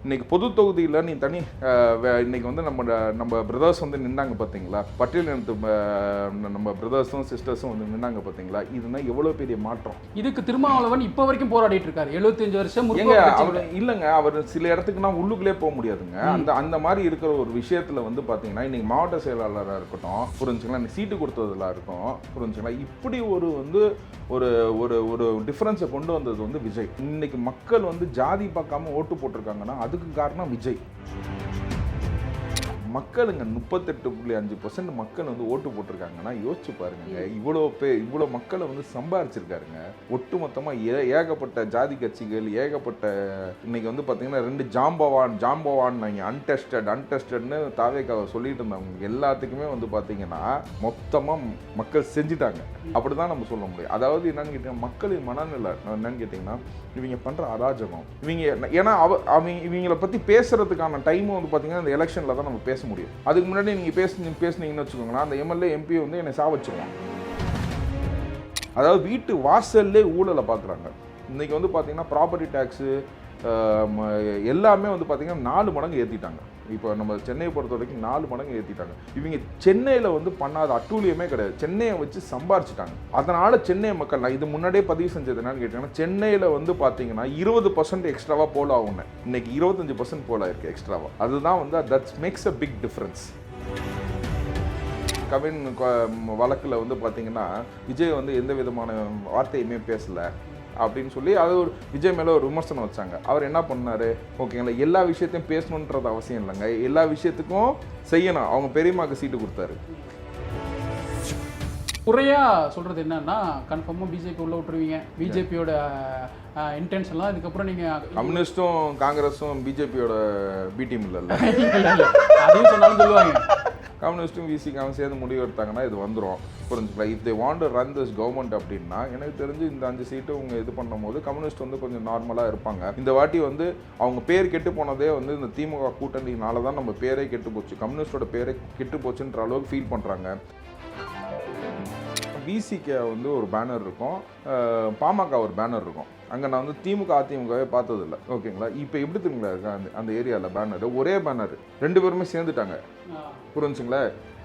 இன்னைக்கு பொது தொகுதியில் நீ தனி இன்னைக்கு வந்து நம்ம பிரதர்ஸ் வந்து நின்னாங்க பார்த்தீங்களா, பட்டியலினத்து நம்ம பிரதர்ஸும் சிஸ்டர்ஸும் வந்து நின்னாங்க பார்த்தீங்களா, இதுனா எவ்வளோ பெரிய மாற்றம். இதுக்கு திருமாவளவன் இப்போ வரைக்கும் போராடிட்டு இருக்காரு. 75 வருஷம் அவர் இல்லைங்க, அவர் சில இடத்துக்குனா உள்ளுக்குள்ளே போக முடியாதுங்க. அந்த மாதிரி இருக்கிற ஒரு விஷயத்தில் வந்து பார்த்தீங்கன்னா இன்னைக்கு மாவட்ட செயலாளராக இருக்கட்டும், புரிஞ்சுங்களா, சீட்டு கொடுத்ததுல இருக்கும், புரிஞ்சுங்களா, இப்படி ஒரு வந்து ஒரு ஒரு ஒரு டிஃப்ரென்ஸை கொண்டு வந்தது வந்து விஜய். இன்னைக்கு மக்கள் வந்து ஜாதி பார்க்காம ஓட்டு போட்டிருக்காங்கன்னா அதுக்கு காரணம் விஜய். மக்களுங்க 38.5% மக்கள் வந்து ஓட்டு போட்டிருக்காங்கன்னா யோசிச்சு பாருங்க. இவ்வளோ மக்களை வந்து சம்பாரிச்சிருக்காருங்க. ஒட்டு மொத்தமாக ஏகப்பட்ட ஜாதி கட்சிகள், ஏகப்பட்ட இன்னைக்கு வந்து பார்த்தீங்கன்னா 2 ஜாம்பவான் அன்டெஸ்டட்னு தாவேக்காவை சொல்லிட்டு இருந்தவங்க எல்லாத்துக்குமே வந்து பார்த்தீங்கன்னா மொத்தமாக மக்கள் செஞ்சுட்டாங்க. அப்படி தான் நம்ம சொல்ல முடியும். அதாவது என்னன்னு கேட்டீங்கன்னா மக்களின் மனநிலை என்னன்னு கேட்டிங்கன்னா இவங்க பண்ணுற அராஜகம், ஏன்னா இவங்களை பற்றி பேசுறதுக்கான டைமும் வந்து பார்த்தீங்கன்னா இந்த எலெக்ஷனில் தான் நம்ம பேச முடியும். அதுக்கு முன்னாடி நீங்கள் பேசுனீங்கன்னு வச்சுக்கோங்களேன், அந்த எம்எல்ஏ எம்பி வந்து என்னை சாவச்சிருவான். அதாவது வீட்டு வாசல்லே ஊழலை பார்க்குறாங்க. இன்றைக்கி வந்து பார்த்தீங்கன்னா ப்ராப்பர்ட்டி டேக்ஸு எல்லாமே வந்து பார்த்தீங்கன்னா 4 மடங்கு ஏற்றிட்டாங்க. இப்போ நம்ம சென்னையை பொறுத்த வரைக்கும் 4 மடங்கு ஏற்றிட்டாங்க. இவங்க சென்னையில் வந்து பண்ணாத அட்டூழியமே கிடையாது. சென்னையை வச்சு சம்பாரிச்சிட்டாங்க. அதனால் சென்னை மக்கள், நான் இது முன்னாடியே பதிவு செஞ்சது என்னன்னு கேட்டிங்கன்னா, சென்னையில் வந்து பார்த்தீங்கன்னா 20% எக்ஸ்ட்ராவாக போல ஆகும். இன்னைக்கு 25% போல இருக்குது எக்ஸ்ட்ராவாக. அதுதான் வந்து that's makes a big difference. Kavin வழக்கில் வந்து பார்த்தீங்கன்னா விஜய் வந்து எந்த விதமான வார்த்தையுமே பேசலை அப்படின்னு சொல்லி அது ஒரு விஜய் மேலே ஒரு விமர்சனம் வச்சாங்க. அவர் என்ன பண்ணார், ஓகேங்களா, எல்லா விஷயத்தையும் பேசணுன்றது அவசியம் இல்லைங்க, எல்லா விஷயத்துக்கும் செய்யணும். அவங்க பெரியம்மாக்கு சீட்டு கொடுத்தாரு. குறையாக சொல்கிறது என்னன்னா, கன்ஃபார்மாக பிஜேபி உள்ள விட்டுருவீங்க. பிஜேபியோட இன்டென்ஷன்லாம் இதுக்கப்புறம் நீங்கள் கம்யூனிஸ்ட்டும் காங்கிரஸும் பிஜேபியோட பி டீம் இல்லைல்ல, அதையும் சொன்னாலும் சொல்லுவாங்க. கம்யூனிஸ்ட்டும் விசிக்காவும் சேர்ந்து முடிவு எடுத்தாங்கன்னா இது வந்துடும், புரிஞ்சுக்கலாம். If they want to run this government அப்படின்னா எனக்கு தெரிஞ்சு இந்த 5 சீட்டு அவங்க இது பண்ணும்போது கம்யூனிஸ்ட் வந்து கொஞ்சம் நார்மலாக இருப்பாங்க. இந்த வாட்டி வந்து அவங்க பேர் கெட்டு போனதே வந்து இந்த திமுக கூட்டணினால தான் நம்ம பேரே கெட்டு போச்சு, கம்யூனிஸ்டோட பேரே கெட்டு போச்சுன்ற அளவுக்கு ஃபீல் பண்ணுறாங்க. விசிக்கு வந்து ஒரு பேனர் இருக்கும், பாமக ஒரு பேனர் இருக்கும். அங்கே நான் வந்து திமுக அதிமுகவே பார்த்ததில்லை, ஓகேங்களா. இப்போ எப்படி தெரியுங்களா அந்த ஏரியாவில் பேனர், ஒரே பேனர் 2 பேருமே சேர்ந்துட்டாங்க, புரிஞ்சுங்களா.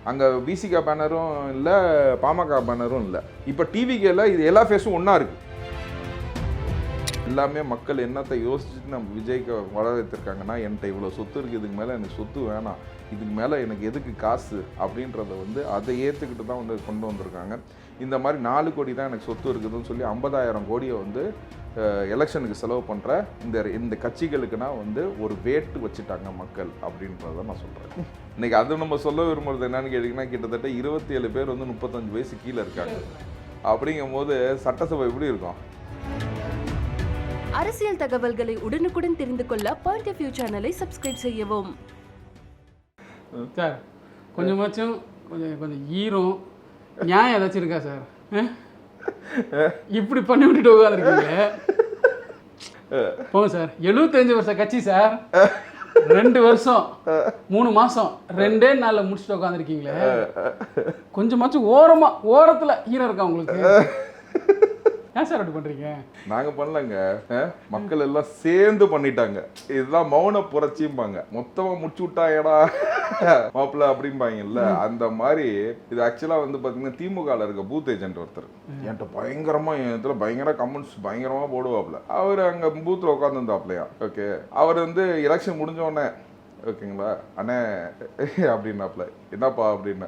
அங்கே விசிகா பேனரும் இல்லை, பாமக பேனரும் இல்லை. இப்போ டிவிகேல இது எல்லா ஃபேஸும் ஒன்றா இருக்குது. எல்லாமே மக்கள் என்னத்தை யோசிச்சுட்டு நம்ம விஜய்க்கு வர வைத்திருக்காங்கன்னா, என்கிட்ட இவ்வளோ சொத்து இருக்குது, இதுக்கு மேலே எனக்கு சொத்து வேணாம், இதுக்கு மேலே எனக்கு எதுக்கு காசு அப்படின்றத வந்து அதை ஏற்றுக்கிட்டு தான் வந்து கொண்டு வந்திருக்காங்க. இந்த மாதிரி 4 கோடி தான் எனக்கு சொத்து இருக்குதுன்னு சொல்லி 50,000 கோடியை வந்து எலெக்ஷனுக்கு செலவு பண்ணுற இந்த கட்சிகளுக்குனா வந்து ஒரு வேட்டு வச்சுட்டாங்க மக்கள் அப்படின்றத நான் சொல்கிறேன். இன்றைக்கி அது நம்ம சொல்ல விரும்புறது என்னன்னு கேட்டிங்கன்னா, கிட்டத்தட்ட 27 பேர் வந்து 35 வயசு கீழே இருக்காங்க. அப்படிங்கும் போது சட்டசபை எப்படி இருக்கும்? அரசியல் தகவல்களை உடனுக்குடன் தெரிந்து கொள்ள பாயிண்ட் ஆஃப் வியூ சேனலை சப்ஸ்கிரைப் செய்யவும். சார் கொஞ்சமாச்சும் கொஞ்சம் ஈரம் நியாயம் ஏதாச்சும் இருக்கா சார்? இப்படி பண்ணி விட்டுட்டு உட்காந்துருக்கீங்க. போங்க சார், 75 வருஷ கட்சி சார், 2 வருஷம் 3 மாதம் 2 நாளில் முடிச்சுட்டு உட்காந்துருக்கீங்களே. கொஞ்சமாச்சும் ஓரத்தில் ஈரம் இருக்கா உங்களுக்கு? ஏன் சார் அப்படி பண்ணுறீங்க? நாங்கள் பண்ணலங்க, மக்கள் எல்லாம் சேர்ந்து பண்ணிட்டாங்க. இதுதான் மௌன புரட்சிம்பாங்க. மொத்தமாக முடிச்சு விட்டாயடா மாப்பிள்ள அப்படிம்பாங்கல்ல, அந்த மாதிரி. இது ஆக்சுவலாக வந்து பார்த்தீங்கன்னா திமுகவில் இருக்க பூத் ஏஜென்ட் ஒருத்தர் என்கிட்ட பயங்கரமாக என் இடத்துல பயங்கர கமெண்ட்ஸ் பயங்கரமாக போடுவாப்புல. அவர் அங்கே பூத்தில் உட்காந்துருந்தாப்லையா, ஓகே. அவர் வந்து எலெக்ஷன் முடிஞ்சோடனே ஓகேங்களா அண்ணே அப்படின்னாப்ல, என்னப்பா அப்படின்னா,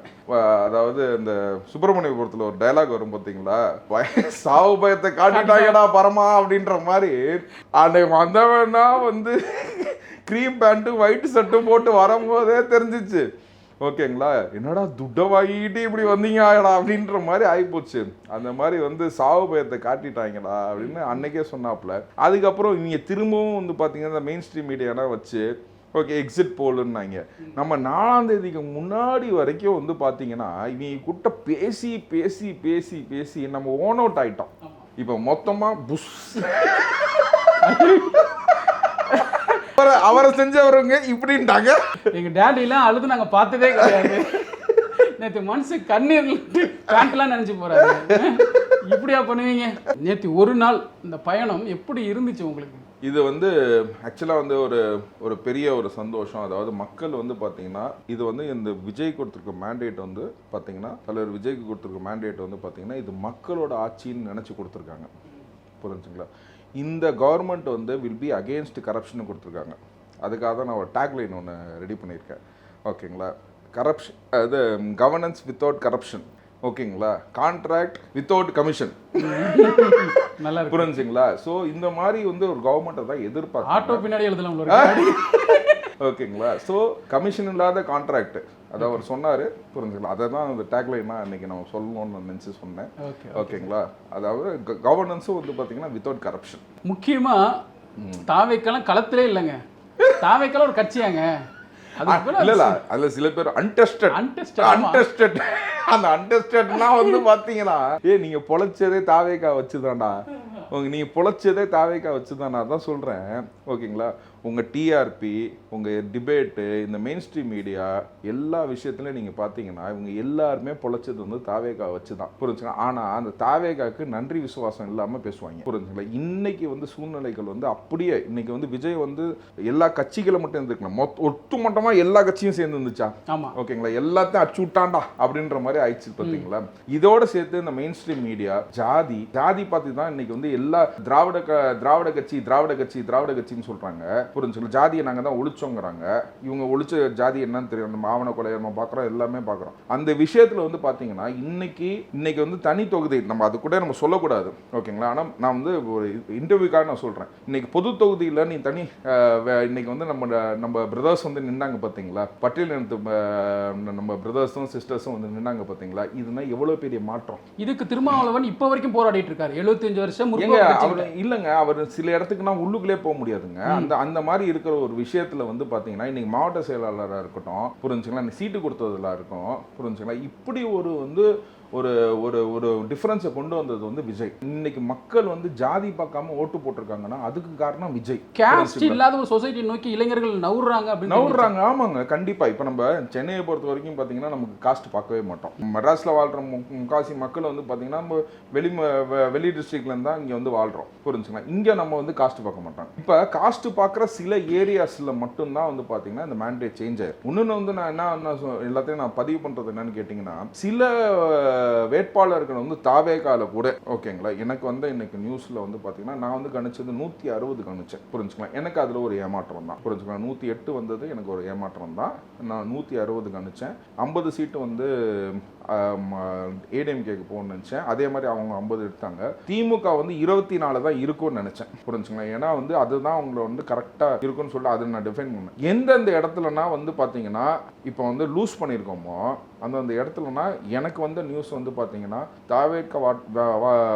அதாவது இந்த சுப்பிரமணியபுரத்தில் ஒரு டைலாக் வரும் பார்த்தீங்களா, சாவு பயத்தை காட்டிட்டாங்கடா பரமா அப்படின்ற மாதிரி. அன்னைக்கு வந்தவனா வந்து க்ரீம் பேண்ட்டு ஒயிட் ஷர்ட்டும் போட்டு வரும்போதே தெரிஞ்சிச்சு, ஓகேங்களா, என்னடா துட்டை வாங்கிட்டு இப்படி வந்தீங்கடா அப்படின்ற மாதிரி ஆகிப்போச்சு. அந்த மாதிரி வந்து சாவு பயத்தை காட்டிட்டாங்கடா அப்படின்னு அன்னைக்கே சொன்னாப்புல. அதுக்கப்புறம் இவங்க திரும்பவும் வந்து பார்த்தீங்கன்னா இந்த மெயின் ஸ்ட்ரீம் மீடியாலாம் வச்சு ஓகே எக்ஸிட் போலுன்னாங்க. நம்ம 4ஆம் தேதிக்கு முன்னாடி வரைக்கும் வந்து பார்த்தீங்கன்னா இவங்க கிட்ட பேசி பேசி பேசி பேசி நம்ம ஓன் அவுட் ஆகிட்டோம். இப்போ மொத்தமாக புஷ் அவரை செஞ்சவருங்க இப்படின்ட்டாங்க. எங்கள் டேடிலாம் அழுது நாங்கள் பார்த்ததே கிடையாது. நேற்று மனசு கண்ணீர் பேண்ட்லாம் நினச்சி போகிறாரு. இப்படியா பண்ணுவீங்க? நேற்று ஒரு நாள் இந்த பயணம் எப்படி இருந்துச்சு உங்களுக்கு? இது வந்து ஆக்சுவலாக வந்து ஒரு பெரிய ஒரு சந்தோஷம். அதாவது மக்கள் வந்து பார்த்தீங்கன்னா இது வந்து இந்த விஜய் கொடுத்துருக்க மேண்டேட் வந்து பார்த்தீங்கன்னா தலைவர் விஜய்க்கு கொடுத்துருக்க மேண்டேட் வந்து பார்த்தீங்கன்னா இது மக்களோட ஆட்சின்னு நினச்சி கொடுத்துருக்காங்க. புரிஞ்சுங்களா? இந்த கவர்மெண்ட் வந்து வில் பி அகெயின்ஸ்ட் கரப்ஷன் கொடுத்துருக்காங்க. அதுக்காக தான் நான் ஒரு டேக்லைன் ஒன்று ரெடி பண்ணியிருக்கேன். ஓகேங்களா? கரப்ஷன் அது கவர்னன்ஸ் வித்தவுட் கரப்ஷன். ஓகேங்களா? Contract without commission. நல்லா இருக்கு. புரிஞ்சுங்களா? ஸோ இந்த மாதிரி வந்து ஒரு கவர்மெண்ட்டை தான் எதிர்பார்க்க. ஆட்டோ பின்னாடி எழுதலாம். ஓகேங்களா? ஸோ கமிஷன் இல்லாத கான்ட்ராக்ட் அதான் அவர் சொன்னார். புரிஞ்சுங்களா? அதை தான் அந்த டேக்லைனா இன்னைக்கு நம்ம சொல்லணும்னு நினச்சி சொன்னேன். ஓகேங்களா? அதாவது கவர்னன்ஸும் வந்து பார்த்தீங்கன்னா வித்தவுட் கரப்ஷன். முக்கியமாக தாவேக்கெல்லாம் களத்திலே இல்லைங்க. தாவேக்கெல்லாம் ஒரு கட்சியாங்க. இல்ல அதுல சில பேர் அன்டெஸ்டட் அந்த அன்டெஸ்டட்னா வந்து பாத்தீங்கன்னா நீங்க பொழைச்சதே தாவேக்கா வச்சுதான்டா, நீங்க பொழைச்சதே தாவேக்கா வச்சுதானா தான் சொல்றேன். ஓகேங்களா? உங்க டிஆர்பி, உங்க டிபேட்டு, இந்த மெயின் ஸ்ட்ரீம் மீடியா எல்லா விஷயத்துலயும் நீங்க பாத்தீங்கன்னா இவங்க எல்லாருமே பொழைச்சது வந்து தாவேக்கா வச்சுதான். புரிஞ்சுங்களா? ஆனா அந்த தாவேக்காக்கு நன்றி விசுவாசம் இல்லாம பேசுவாங்க. புரிஞ்சுங்களா? இன்னைக்கு வந்து சூழ்நிலைகள் வந்து அப்படியே இன்னைக்கு வந்து விஜய் வந்து எல்லா கட்சிகளை மட்டும் இருந்துக்கலாம், ஒட்டுமொத்தமா எல்லா கட்சியும் சேர்ந்து இருந்துச்சா? ஓகேங்களா? எல்லாத்தையும் அச்சு விட்டாண்டா அப்படின்ற மாதிரி ஆயிடுச்சு. பாத்தீங்களா? இதோட சேர்த்து இந்த மெயின் ஸ்ட்ரீம் மீடியா ஜாதி பார்த்து தான் இன்னைக்கு வந்து எல்லா திராவிட கட்சின்னு சொல்றாங்க. புரிஞ்சுங்களா? ஜாதியை நாங்க தான் ஒழிச்சோங்கிறாங்க. இவங்க ஒழிச்ச ஜாதி என்னன்னு தெரியும். நம்ம ஆவண கொலை நம்ம பார்க்குறோம், எல்லாமே பார்க்குறோம். அந்த விஷயத்துல வந்து பார்த்தீங்கன்னா இன்னைக்கு வந்து தனி தொகுதி நம்ம அது கூட நம்ம சொல்லக்கூடாது. ஓகேங்களா? ஆனால் நான் வந்து ஒரு இன்டர்வியூக்காக நான் சொல்றேன். இன்னைக்கு பொது தொகுதியில் நீ தனி இன்னைக்கு வந்து நம்ம பிரதர்ஸ் வந்து நின்னாங்க பார்த்தீங்களா? பட்டியல் நம்ம பிரதர்ஸும் சிஸ்டர்ஸும் வந்து நின்னாங்க பார்த்தீங்களா? இதுனா எவ்வளவு பெரிய மாற்றம். இதுக்கு திருமாவளவன் இப்போ வரைக்கும் போராடிட்டு இருக்காரு. 75 வருஷம் இல்லைங்க. அவர் சில இடத்துக்குன்னா உள்ளுக்குள்ளே போக முடியாதுங்க. அந்த மாதிரி இருக்கிற ஒரு விஷயத்துல வந்து பாத்தீங்கன்னா இன்னைக்கு மாவட்ட செயலாளராக இருக்கட்டும், புரிஞ்சுங்களா, இந்த சீட்டு கொடுத்ததுல இருக்கும், புரிஞ்சுங்களா, இப்படி ஒரு வந்து ஒரு ஒரு ஒரு டிஃபரன்ஸை கொண்டு வந்தது வந்து விஜய். இன்னைக்கு மக்கள் வந்து ஜாதி பார்க்காம ஓட்டு போட்டிருக்காங்கன்னா அதுக்கு காரணம் விஜய். காஸ்ட் இல்லாத ஒரு சொசைட்டி நோக்கி இளைஞர்கள் நவுறாங்க. ஆமாங்க, கண்டிப்பா. இப்போ நம்ம சென்னையை பொறுத்த வரைக்கும் பார்த்தீங்கன்னா நமக்கு காஸ்ட் பார்க்கவே மாட்டோம். மெட்ராஸில் வாழ்ற முக்காசி மக்கள் வந்து பார்த்தீங்கன்னா நம்ம வெளி டிஸ்ட்ரிக்ட்ல இருந்தா இங்கே வந்து வாழ்றோம். புரிஞ்சுங்களா? இங்கே நம்ம வந்து காஸ்ட் பார்க்க மாட்டோம். இப்போ காஸ்ட் பார்க்குற சில ஏரியாஸில் மட்டும்தான் வந்து பார்த்தீங்கன்னா இந்த மேண்டேட் சேஞ்ச் ஆயிரும். இன்னொன்று வந்து நான் என்ன எல்லாத்தையும் நான் பதிவு பண்றது என்னன்னு கேட்டிங்கன்னா, சில வேட்பாளர்கள் வந்து தாவேகால கூட ஓகேங்களா, எனக்கு வந்து இன்னைக்கு நியூஸ்ல வந்து பாத்தீங்கன்னா நான் வந்து கணிச்சது 160 கணிச்சேன். புரிஞ்சுக்கலாம்? எனக்கு அதுல ஒரு ஏமாற்றம் தான். புரிஞ்சுக்கலாம்? 108 வந்தது எனக்கு ஒரு ஏமாற்றம் தான். நான் 160 கணிச்சேன். 50 சீட்டு வந்து ஏடிஎம்கேக்கு போகணும்னு நினைச்சேன். அதே மாதிரி அவங்க 50 எடுத்தாங்க. திமுக வந்து 24 தான் இருக்கும்னு நினைச்சேன். புரிஞ்சுங்களா? ஏன்னா வந்து அதுதான் அவங்களை வந்து கரெக்டா இருக்குன்னு சொல்லி அதை நான் டிஃபைன் பண்ணேன். எந்தெந்த இடத்துலனா வந்து பாத்தீங்கன்னா இப்போ வந்து லூஸ் பண்ணியிருக்கோமோ அந்த இடத்துலனா எனக்கு வந்து நியூஸ் வந்து பார்த்தீங்கன்னா தாவேக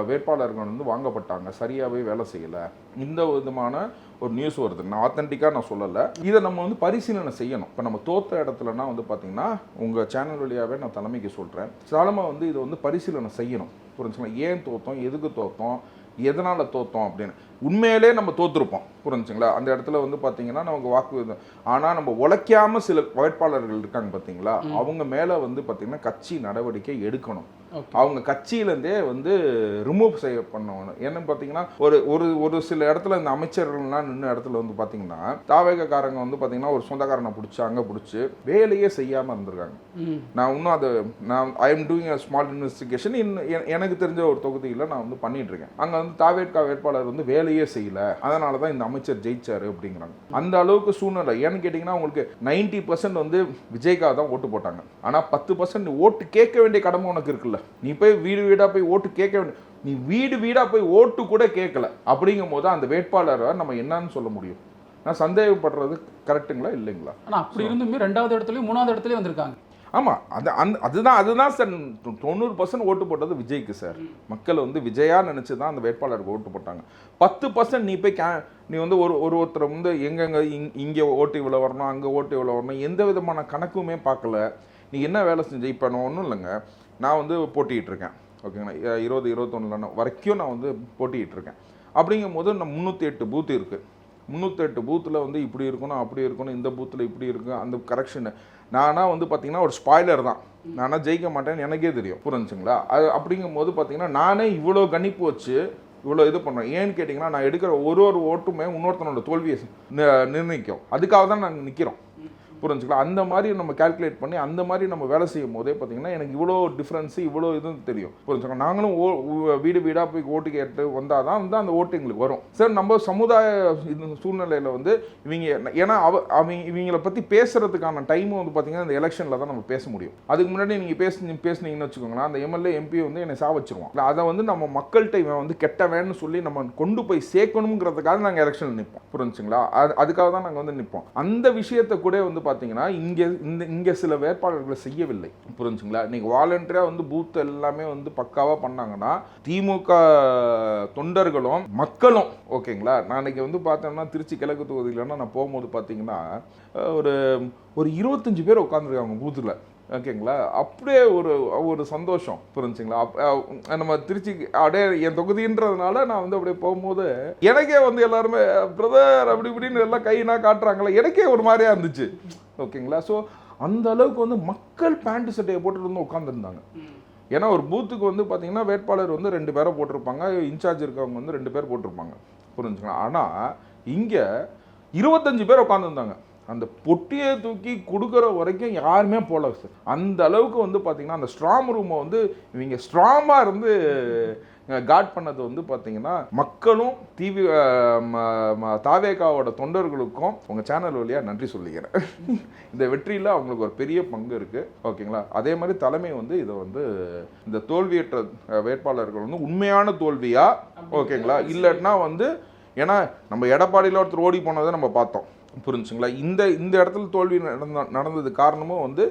வேட்பாளர்கள் வந்து வாங்கப்பட்டாங்க, சரியாகவே வேலை செய்யலை, இந்த விதமான ஒரு நியூஸ் வருது. நான் ஆத்தென்டிக்காக நான் சொல்லலை. இதை நம்ம வந்து பரிசீலனை செய்யணும். இப்போ நம்ம தோற்ற இடத்துலனா வந்து பார்த்தீங்கன்னா உங்கள் சேனல் வழியாகவே நான் தலைமைக்கு சொல்கிறேன், சாலமாக வந்து இதை வந்து பரிசீலனை செய்யணும். புரிஞ்சுங்களா? ஏன் தோற்றோம், எதுக்கு தோற்றோம், எதனால் தோற்றோம் அப்படின்னு. உண்மையிலே நம்ம தோற்றுருப்போம். புரிஞ்சுங்களா? அந்த இடத்துல வந்து பார்த்தீங்கன்னா நமக்கு வாக்கு, ஆனால் நம்ம உழைக்காம சில வேட்பாளர்கள் இருக்காங்க பார்த்தீங்களா, அவங்க மேலே வந்து பார்த்தீங்கன்னா கட்சி நடவடிக்கை எடுக்கணும். அவங்க கட்சியிலேருந்தே வந்து ரிமூவ் செய்ய பண்ணணும். என்னன்னு பார்த்தீங்கன்னா ஒரு சில இடத்துல இந்த அமைச்சர்கள்லாம் நின்று இடத்துல வந்து பார்த்தீங்கன்னா தாவேகக்காரங்க வந்து பார்த்தீங்கன்னா ஒரு சொந்தக்காரனை பிடிச்சி அங்கே பிடிச்சி வேலையே செய்யாமல் இருந்திருக்காங்க. நான் இன்னும் I am doing a small investigation. எனக்கு தெரிஞ்ச ஒரு தொகுதியில் நான் வந்து பண்ணிட்டு இருக்கேன். அங்கே வந்து தாவேகா வேட்பாளர் வந்து வேலையே செய்யல, அதனால தான் இந்த அமைச்சர் ஜெயிச்சாரு அப்படிங்கிறாங்க. அந்த அளவுக்கு சூழ்நிலை. ஏன்னு கேட்டிங்கன்னா உங்களுக்கு 90% வந்து விஜய்க்காக தான் ஓட்டு போட்டாங்க. ஆனால் 10% ஓட்டு கேட்க வேண்டிய கடமை உனக்கு இருக்குல்ல. நீ போய் வீடா போய் ஓட்டு கேட்க வேண்டிய, நீ வீடா போய் ஓட்டு கூட கேட்கல. அப்படிங்கும் போது அந்த வேட்பாளரை நம்ம என்னன்னு சொல்ல முடியும்? நான் சந்தேகப்படுறது கரெக்டுங்களா இல்லைங்களா? ஆனால் அப்படி இருந்துமே 2வது இடத்துலையும் 3வது இடத்துலையும் வந்திருக்காங்க. ஆமாம், அதுதான் சார் 90% ஓட்டு போட்டது விஜய்க்கு சார். மக்கள் வந்து விஜயா நினச்சி தான் அந்த வேட்பாளருக்கு ஓட்டு போட்டாங்க. 10% நீ போய் நீ வந்து ஒருத்தர் வந்து எங்கெங்கே இங்கே ஓட்டு இவ்வளோ வரணும், அங்கே ஓட்டு இவ்வளோ வரணும், எந்த விதமான கணக்குமே பார்க்கல. நீ என்ன வேலை செஞ்ச? இப்போ நான் ஒன்றும் இல்லைங்க, நான் வந்து போட்டிகிட்டு இருக்கேன். ஓகேங்களா? 2021 வரைக்கும் நான் வந்து போட்டிகிட்டு இருக்கேன். அப்படிங்கும் போது நான் 308 பூத்து இருக்குது. 308 பூத்தில் வந்து இப்படி இருக்கணும், அப்படி இருக்கணும், இந்த பூத்தில் இப்படி இருக்கும், அந்த கரெக்ஷனு. நானாக வந்து பார்த்தீங்கன்னா ஒரு ஸ்பாய்லர் தான். நானாக ஜெயிக்க மாட்டேன்னு எனக்கே தெரியும். புரிஞ்சுங்களா? அது அப்படிங்கும் போது பார்த்தீங்கன்னா நானே இவ்வளோ கணிப்பு வச்சு இவ்வளோ இது பண்ணுறோம். ஏன்னு கேட்டிங்கன்னா நான் எடுக்கிற ஒரு ஓட்டுமே இன்னொருத்தனோட தோல்வியை நிர்ணயிக்கும். அதுக்காக தான் நாங்கள் நிற்கிறோம். புரிஞ்சுக்கலாம். அந்த மாதிரி நம்ம கால்குலேட் பண்ணி அந்த மாதிரி நம்ம வேலை செய்யும் போதே பார்த்தீங்கன்னா எனக்கு இவ்வளோ டிஃப்ரென்ஸு இவ்வளோ இதுன்னு தெரியும். புரிஞ்சுக்கலாம். நாங்களும் வீடு வீடாக போய் ஓட்டு கேட்டு வந்தால் தான் வந்து அந்த ஓட்டு எங்களுக்கு வரும். சார் நம்ம சமுதாய இது சூழ்நிலையில் வந்து இவங்க ஏன்னா இவங்களை பற்றி பேசுறதுக்கான டைமும் வந்து பார்த்தீங்கன்னா இந்த எலெக்ஷனில் தான் நம்ம பேச முடியும். அதுக்கு முன்னாடி நீங்கள் பேசுனீங்கன்னு வச்சுக்கோங்களேன், அந்த எம்எல்ஏ எம்பி வந்து என்னை சாவச்சிருவோம். அதை வந்து நம்ம மக்கள்கிட்ட இவன் வந்து கெட்டவேன்னு சொல்லி நம்ம கொண்டு போய் சேர்க்கணுங்கிறதுக்காக நாங்கள் எலெக்ஷனில் நிற்போம். புரிஞ்சுங்களா. அதுக்காக தான் நாங்கள் வந்து நிற்போம். அந்த விஷயத்தை கூட வந்து பார்த்தீங்கன்னா இங்கே சில வேட்பாளர்களை செய்யவில்லை. புரிஞ்சுங்களா. இன்னைக்கு வாலண்டியராக வந்து பூத் எல்லாமே வந்து பக்காவாக பண்ணாங்கன்னா திமுக தொண்டர்களும் மக்களும் ஓகேங்களா. நான் இன்னைக்கு வந்து பார்த்தோம்னா திருச்சி கிழக்கு தொகுதியிலன்னா நான் போகும்போது பார்த்தீங்கன்னா ஒரு 25 பேர் உட்காந்துருக்காங்க பூத்தில். ஓகேங்களா. அப்படியே ஒரு சந்தோஷம். புரிஞ்சுங்களா. நம்ம திருச்சி அப்படியே என் தொகுதின்றதுனால நான் வந்து அப்படியே போகும்போது எனக்கே வந்து எல்லாருமே பிரதர் அப்படி இப்படின்னு எல்லாம் கையினா காட்டுறாங்களே, எனக்கே ஒரு மாதிரியா இருந்துச்சு. ஓகேங்களா. ஸோ அந்த அளவுக்கு வந்து மக்கள் பேண்ட் சட்டையை போட்டுட்டு வந்து உட்காந்துருந்தாங்க. ஏன்னா ஒரு பூத்துக்கு வந்து பார்த்தீங்கன்னா வேட்பாளர் வந்து 2 பேரை போட்டிருப்பாங்க, இன்சார்ஜ் இருக்கவங்க வந்து 2 பேர் போட்டிருப்பாங்க. புரிஞ்சுங்களா. ஆனால் இங்கே 25 பேர் உட்காந்துருந்தாங்க. அந்த பொட்டியை தூக்கி கொடுக்குற வரைக்கும் யாருமே போல சார். அந்த அளவுக்கு வந்து பார்த்தீங்கன்னா அந்த ஸ்ட்ராங் ரூமை வந்து இவங்க ஸ்ட்ராங்காக இருந்து காட் பண்ணது வந்து பார்த்தீங்கன்னா மக்களும் தாவேகாவோட தொண்டர்களுக்கும் உங்கள் சேனல் வழியாக நன்றி சொல்லிக்கிறேன். இந்த வெற்றியில் அவங்களுக்கு ஒரு பெரிய பங்கு இருக்குது. ஓகேங்களா. அதே மாதிரி தலைமை வந்து இதை வந்து இந்த தோல்வியற்ற வேட்பாளர்கள் வந்து உண்மையான தோல்வியா ஓகேங்களா இல்லைன்னா வந்து ஏன்னா நம்ம எடப்பாடியில் ஒருத்தர் ஓடி போனதை நம்ம பார்த்தோம். புரிஞ்சுங்களா. இந்த இடத்துல தோல்வி நடந்தது காரணமும் வந்து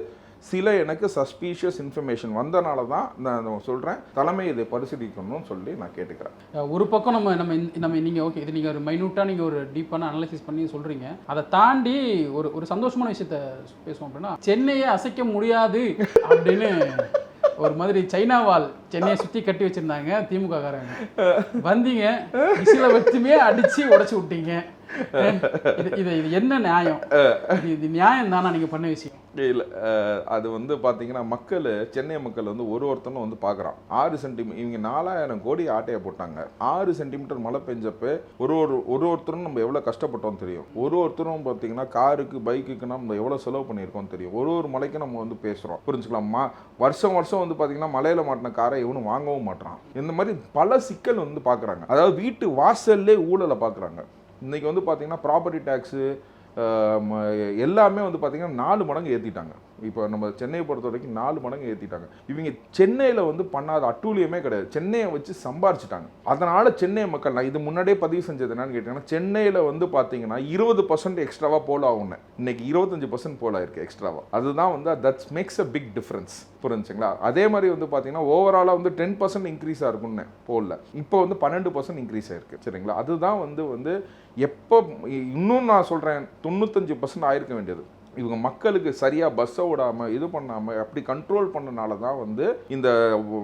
சில எனக்கு சஸ்பீஷியஸ் இன்ஃபர்மேஷன் வந்தனால தான் நான் சொல்கிறேன் தலைமை இதை பரிசீலிக்கணும்னு சொல்லி நான் கேட்டுக்கிறேன். ஒரு பக்கம் நம்ம நீங்கள் ஓகே இது நீங்கள் ஒரு மைனூட்டாக நீங்கள் ஒரு டீப்பான அனலைசிஸ் பண்ணி சொல்கிறீங்க. அதை தாண்டி ஒரு சந்தோஷமான விஷயத்த பேசுவோம். அப்படின்னா சென்னையை அசைக்க முடியாது அப்படின்னு ஒரு மாதிரி சைனாவால் சென்னையை சுற்றி கட்டி வச்சுருந்தாங்க திமுக காரங்க. வந்தீங்க விசில வச்சுமே அடித்து உடச்சி விட்டீங்க. இது என்ன நியாயம்? இது நியாயம் தானா நீங்கள் பண்ண விஷயம்? இல்லை அது வந்து பார்த்தீங்கன்னா மக்கள் சென்னை மக்கள் வந்து ஒருத்தனும் வந்து பார்க்குறான் 6 சென்டிமீட்டர் இவங்க 4000 கோடி ஆட்டையை போட்டாங்க. 6 சென்டிமீட்டர் மழை பெஞ்சப்போ ஒருத்தரும் நம்ம எவ்வளோ கஷ்டப்பட்டோம் தெரியும். ஒருத்தரும் பார்த்தீங்கன்னா காருக்கு பைக்குக்கு நம்ம எவ்வளோ செலவு பண்ணியிருக்கோம் தெரியும். ஒரு மலைக்கு நம்ம வந்து பேசுகிறோம். புரிஞ்சுக்கலாமா. வருஷம் வந்து பார்த்தீங்கன்னா மலையில் மாட்டின காரை எவனும் வாங்கவும் மாட்டான். இந்த மாதிரி பல சிக்கல் வந்து பார்க்குறாங்க. அதாவது வீட்டு வாசல்லே ஊழலை பார்க்குறாங்க. இன்றைக்கி வந்து பார்த்தீங்கன்னா ப்ராப்பர்ட்டி டேக்ஸு எல்லாமே வந்து பார்த்தீங்கன்னா 4 மடங்கு ஏற்றிட்டாங்க. இப்போ நம்ம சென்னையை பொறுத்த வரைக்கும் 4 மடங்கு ஏற்றிட்டாங்க. இவங்க சென்னையில் வந்து பண்ணாத அட்டூழியமே கிடையாது. சென்னையை வச்சு சம்பாரிச்சிட்டாங்க. அதனால் சென்னை மக்கள் நான் இது முன்னாடியே பதிவு செஞ்சது என்னன்னு கேட்டிங்கன்னா சென்னையில் வந்து பார்த்தீங்கன்னா 20% எக்ஸ்ட்ராவாக போல் ஆகும்னு இன்னைக்கு 25% போல் ஆயிருக்கு எக்ஸ்ட்ராவாக. அதுதான் வந்து that's makes a big difference. புரிஞ்சுங்களா. அதே மாதிரி வந்து பார்த்தீங்கன்னா ஓவராலாக வந்து 10% இன்க்ரீஸாக இருக்கும்னு போடல. இப்போ வந்து 12% இன்க்ரீஸ் ஆயிருக்கு. சரிங்களா. அதுதான் வந்து எப்போ இன்னும் நான் சொல்கிறேன் 95% ஆயிருக்க வேண்டியது. இவங்க மக்களுக்கு சரியாக பஸ்ஸை விடாமல் இது பண்ணாமல் அப்படி கண்ட்ரோல் பண்ணனால தான் வந்து இந்த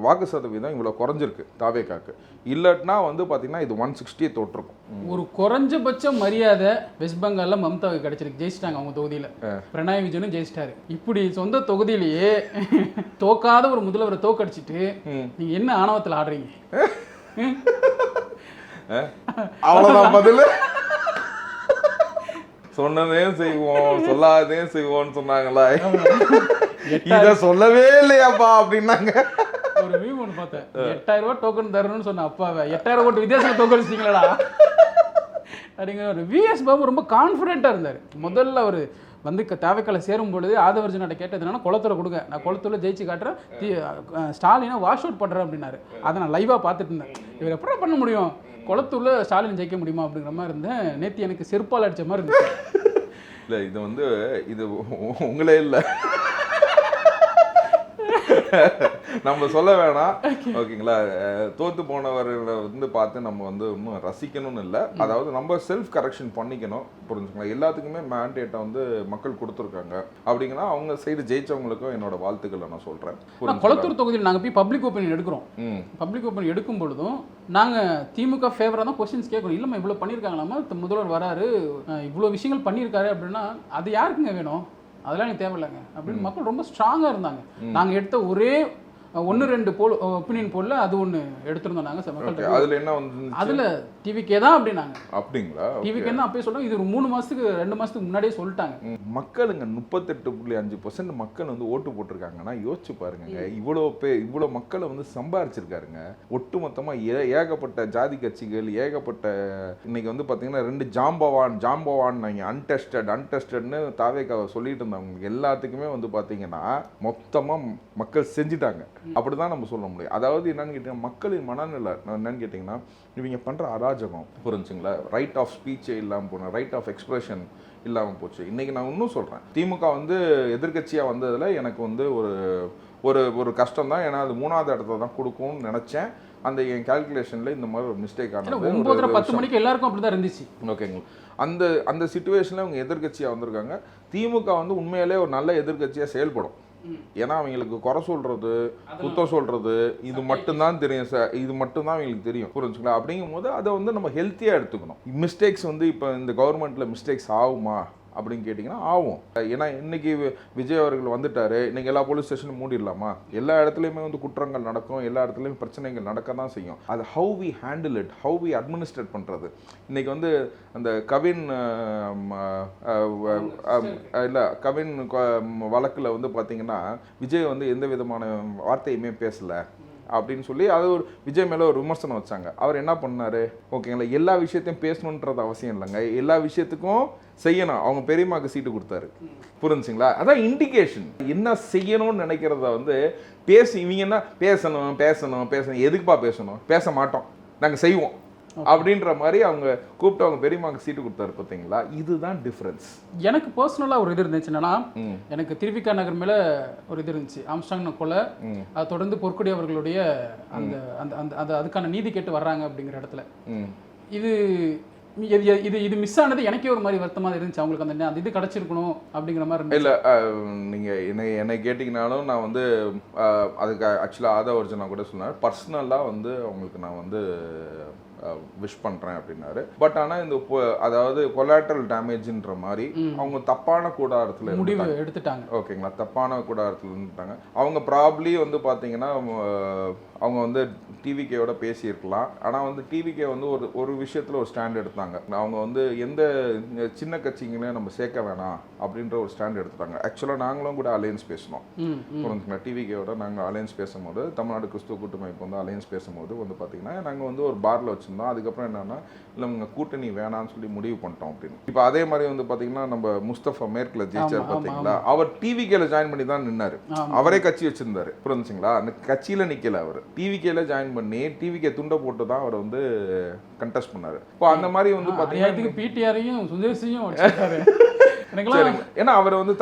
வாக்கு சதவீதம் இவ்வளோ குறைஞ்சிருக்கு தாவேகாக்கு. இல்லைன்னா வந்து பார்த்தீங்கன்னா இது 160 தொட்டிருக்கும். ஒரு குறைஞ்சபட்ச மரியாதை வெஸ்ட் பெங்காலில் மம்தாவுக்கு கிடைச்சிருக்கு. ஜெயிச்சிட்டாங்க அவங்க தொகுதியில். பினராயி விஜயனும் ஜெயிச்சிட்டாரு. இப்படி சொந்த தொகுதியிலேயே தோக்காத ஒரு முதல்வரை தோக்கடிச்சிட்டு நீங்கள் என்ன ஆணவத்தில் ஆடுறீங்க? அவ்வளோதான் பதில். சொன்னதையும் செய்வோம் சொல்லாததையும் செய்வோம்னு சொன்னாங்களா? இதை சொல்லவே இல்லையாப்பா அப்படின்னாங்க. ஒரு மீம் ஒன்று பார்த்தேன். 8000 ரூபா டோக்கன் தரணும்னு சொன்ன அப்பாவை 8000 கோடி வித்தியாசம் டோக்கன் வச்சிங்களா அப்படிங்கிற ஒரு விஎஸ் பாபு ரொம்ப கான்ஃபிடென்ட்டாக இருந்தார். முதல்ல அவர் வந்து தேவைக்கால சேரும் பொழுது ஆதவர்ஜனாட்ட கேட்டது என்னன்னா குளத்தூரை கொடுங்க, நான் குளத்தூரில் ஜெயிச்சு காட்டுறேன், ஸ்டாலினை வாஷ் அவுட் பண்ணுறேன் அப்படின்னாரு. அதை நான் லைவாக பார்த்துட்டு இருந்தேன். இவர் எப்படி பண்ண முடியும், குளத்தூரில் ஸ்டாலின் ஜெயிக்க முடியுமா அப்படிங்கிற மாதிரி இருந்தேன். நேற்று எனக்கு செருப்பால் அடித்த மாதிரி இருந்துச்சு. இல்லை இது வந்து இது உங்களே இல்லை நம்ம சொல்ல வேணாம். ஓகேங்களா. தோத்து போனவர்களை வந்து பார்த்து நம்ம வந்து இன்னும் ரசிக்கணும்னு இல்லை. அதாவது நம்ம செல்ஃப் கரெக்ஷன் பண்ணிக்கணும். புரிஞ்சுக்கலாம். எல்லாத்துக்குமே மேண்டேட்டை வந்து மக்கள் கொடுத்துருக்காங்க. அப்படிங்கன்னா அவங்க சைடு ஜெயிச்சவங்களுக்கும் என்னோட வாழ்த்துக்களை நான் சொல்கிறேன். குளத்தூர் தொகுதியில் நாங்கள் போய் பப்ளிக் ஒப்பீனியன் எடுக்கிறோம். பப்ளிக் ஒப்பீனியன் எடுக்கும் பொழுதும் நாங்கள் திமுக ஃபேவராக தான் கொஸ்டின்ஸ் கேட்கணும். இல்லைம்மா இவ்வளோ பண்ணியிருக்காங்களாமா, முதல்வர் வராரு, இவ்வளோ விஷயங்கள் பண்ணியிருக்காரு அப்படின்னா அது யாருக்குங்க வேணும், அதெல்லாம் எனக்கு தேவையில்லைங்க அப்படின்னு மக்கள் ரொம்ப ஸ்ட்ராங்காக இருந்தாங்க. நாங்கள் எடுத்த ஒரே ஒன்று 2 போல் ஒப்பீனியன் போல்ல அது ஒன்று எடுத்திருந்தோம் நாங்கள் மக்கள்கிட்ட. அதுல என்ன வந்து அதில் டிவிக்கே தான் அப்படின்னாங்க. அப்படிங்களா? டிவிக்கே தான் அப்பயே சொல்கிறோம். இது ஒரு 3 மாதத்துக்கு 2 மாதத்துக்கு முன்னாடியே சொல்லிட்டாங்க. மக்களுங்க 38.5% மக்கள் வந்து ஓட்டு போட்டிருக்காங்கன்னா யோசிச்சு பாருங்க. இவ்வளோ மக்களை வந்து சம்பாரிச்சிருக்காருங்க. ஒட்டு மொத்தமா ஏகப்பட்ட ஜாதி கட்சிகள், ஏகப்பட்ட இன்னைக்கு வந்து பாத்தீங்கன்னா 2 ஜாம்பவான் அன்டெஸ்டட்னு தாவேக்காவை சொல்லிட்டு இருந்தவங்க எல்லாத்துக்குமே வந்து பாத்தீங்கன்னா மொத்தமா மக்கள் செஞ்சுட்டாங்க. அப்படிதான் நம்ம சொல்ல முடியும். அதாவது என்னன்னு கேட்டீங்கன்னா மக்களின் மனநிலை என்னன்னு கேட்டீங்கன்னா இவங்க பண்ற அராஜகம் புரிஞ்சுங்களா, ரைட் ஆஃப் ஸ்பீச்சே இல்லாமல் போன, ரைட் ஆஃப் எக்ஸ்பிரஷன் இல்லாமல் போச்சு. இன்னைக்கு நான் இன்னும் சொல்றேன், திமுக வந்து எதிர்கட்சியா வந்ததுல எனக்கு வந்து ஒரு கஷ்டம் தான். ஏன்னா அது 3வது இடத்துல தான் கொடுக்கும்னு நினைச்சேன். அந்த என் கால்குலேஷன்ல இந்த மாதிரி ஒரு மிஸ்டேக் ஆனது. 9:10 மணிக்கு எல்லாருக்கும் அப்படிதான் இருந்துச்சு. ஓகேங்களா, அந்த சிச்சுவேஷன்ல அவங்க எதிர்கட்சியா வந்திருக்காங்க. திமுக வந்து உண்மையிலே ஒரு நல்ல எதிர்கட்சியா செயல்படும். ஏன்னா அவங்களுக்கு குறை சொல்றது, குத்தம் சொல்றது இது மட்டும்தான் தெரியும் சார், இது மட்டும்தான் அவங்களுக்கு தெரியும் புரிஞ்சுங்களா. அப்படிங்கும் போது அதை வந்து நம்ம ஹெல்த்தியா எடுத்துக்கணும். மிஸ்டேக்ஸ் வந்து இப்போ இந்த கவர்மெண்ட்ல மிஸ்டேக்ஸ் ஆகுமா அப்படின்னு கேட்டிங்கன்னா ஆகும். ஏன்னா இன்னைக்கு விஜய் அவர்கள் வந்துட்டாரு, இன்னைக்கு எல்லா போலீஸ் ஸ்டேஷனும் மூடிடலாமா? எல்லா இடத்துலையுமே வந்து குற்றங்கள் நடக்கும், எல்லா இடத்துலையும் பிரச்சனைகள் நடக்க தான் செய்யும். அது how we handle it, how we administrate பண்ணுறது. இன்னைக்கு வந்து அந்த கவின் வழக்கில் வந்து பார்த்தீங்கன்னா விஜய் வந்து எந்த விதமான வார்த்தையுமே பேசலை அப்படின்னு சொல்லி அது ஒரு விஜய் மேலே ஒரு விமர்சனம் வச்சாங்க. அவர் என்ன பண்ணாரு, ஓகேங்களா, எல்லா விஷயத்தையும் பேசணுன்றது அவசியம் இல்லைங்க, எல்லா விஷயத்துக்கும் செய்யணும். அவங்க பெரியம்மாக்கு சீட்டு கொடுத்தாரு புரிஞ்சுங்களா. அதான் இண்டிகேஷன். என்ன செய்யணும்னு நினைக்கிறத வந்து இவங்க என்ன பேசணும் எதுக்குப்பா பேசணும், பேச மாட்டோம் நாங்கள் செய்வோம் அப்படின்ற மாதிரி அவங்க கூப்பிட்டு அவங்க பெரியம்மாக்கு சீட்டு கொடுத்தாரு பார்த்தீங்களா. இதுதான் டிஃபரன்ஸ். எனக்கு பர்சனலாக ஒரு இது இருந்துச்சு என்னன்னா, எனக்கு திருவிக்கா நகர் மேலே ஒரு இது இருந்துச்சு, ஆம்ஸ்டாங் கொலை, அதை தொடர்ந்து பொற்கொடி அவர்களுடைய அந்த அந்த அதுக்கான நீதி கேட்டு வர்றாங்க அப்படிங்கிற இடத்துல இது இது மிஸ் ஆனது எனக்கே ஒரு மாதிரி வருத்தமாக இருந்துச்சு. அவங்களுக்கு அந்த இது கிடைச்சிருக்கணும் அப்படிங்கிற மாதிரி இல்லை. நீங்கள் என்னை கேட்டிங்கனாலும் நான் வந்து அதுக்கு ஆக்சுவலாக ஆதவர்ஜனா கூட சொன்னார், பர்சனலாக வந்து அவங்களுக்கு நான் வந்து விஷ் பண்ணுறேன் அப்படின்னாரு. பட் ஆனால் இந்த அதாவது கொலாட்ரல் டேமேஜ்ன்ற மாதிரி அவங்க தப்பான கூடாரத்தில் முடிவு எடுத்துட்டாங்க. ஓகேங்களா, தப்பான கூடாரத்தில் இருந்துட்டாங்க. அவங்க ப்ராப்ளி வந்து பார்த்தீங்கன்னா அவங்க வந்து டிவிகேயோட பேசியிருக்கலாம். ஆனால் வந்து டிவிகே வந்து ஒரு விஷயத்தில் ஒரு ஸ்டாண்ட் எடுத்தாங்க. அவங்க வந்து எந்த சின்ன கட்சிங்களையும் நம்ம சேர்க்க வேணாம் அப்படின்ற ஒரு ஸ்டாண்ட் எடுத்துட்டாங்க. ஆக்சுவலாக நாங்களும் கூட அலையன்ஸ் பேசணும் புரிஞ்சுங்களா. டிவிகேயோட நாங்கள் அலையன்ஸ் பேசும்போது, தமிழ்நாடு கிறிஸ்துவ கூட்டமைப்பு வந்து அலையன்ஸ் பேசும்போது வந்து பார்த்தீங்கன்னா நாங்கள் வந்து ஒரு பார்ல வச்சுருந்தோம். அதுக்கப்புறம் என்னன்னா இல்லை உங்க கூட்டணி வேணான்னு சொல்லி முடிவு பண்ணிட்டோம் அப்படின்னு. இப்போ அதே மாதிரி வந்து பார்த்தீங்கன்னா நம்ம முஸ்தபா மேற்கில் ஜெயிச்சார் பார்த்தீங்களா, அவர் டிவிகேல ஜாயின் பண்ணி தான் நின்னாரு. அவரே கட்சி வச்சிருந்தாரு புரிஞ்சுங்களா. அந்த கட்சியில நிக்கல, அவர் டிவிகேல ஜாயின் பண்ணி டிவிகே துண்டை போட்டு தான் அவர் வந்து கண்டெஸ்ட் பண்ணாரு. இப்போ அந்த மாதிரி வந்து பார்த்தீங்கன்னா பிடிஆரையும் சுந்தர்சியும் ஏன்னா அவர் வந்து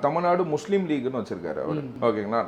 தமிழ்நாடு முஸ்லீம் லீக்னு வச்சிருக்காரு அவர். ஓகேங்களா,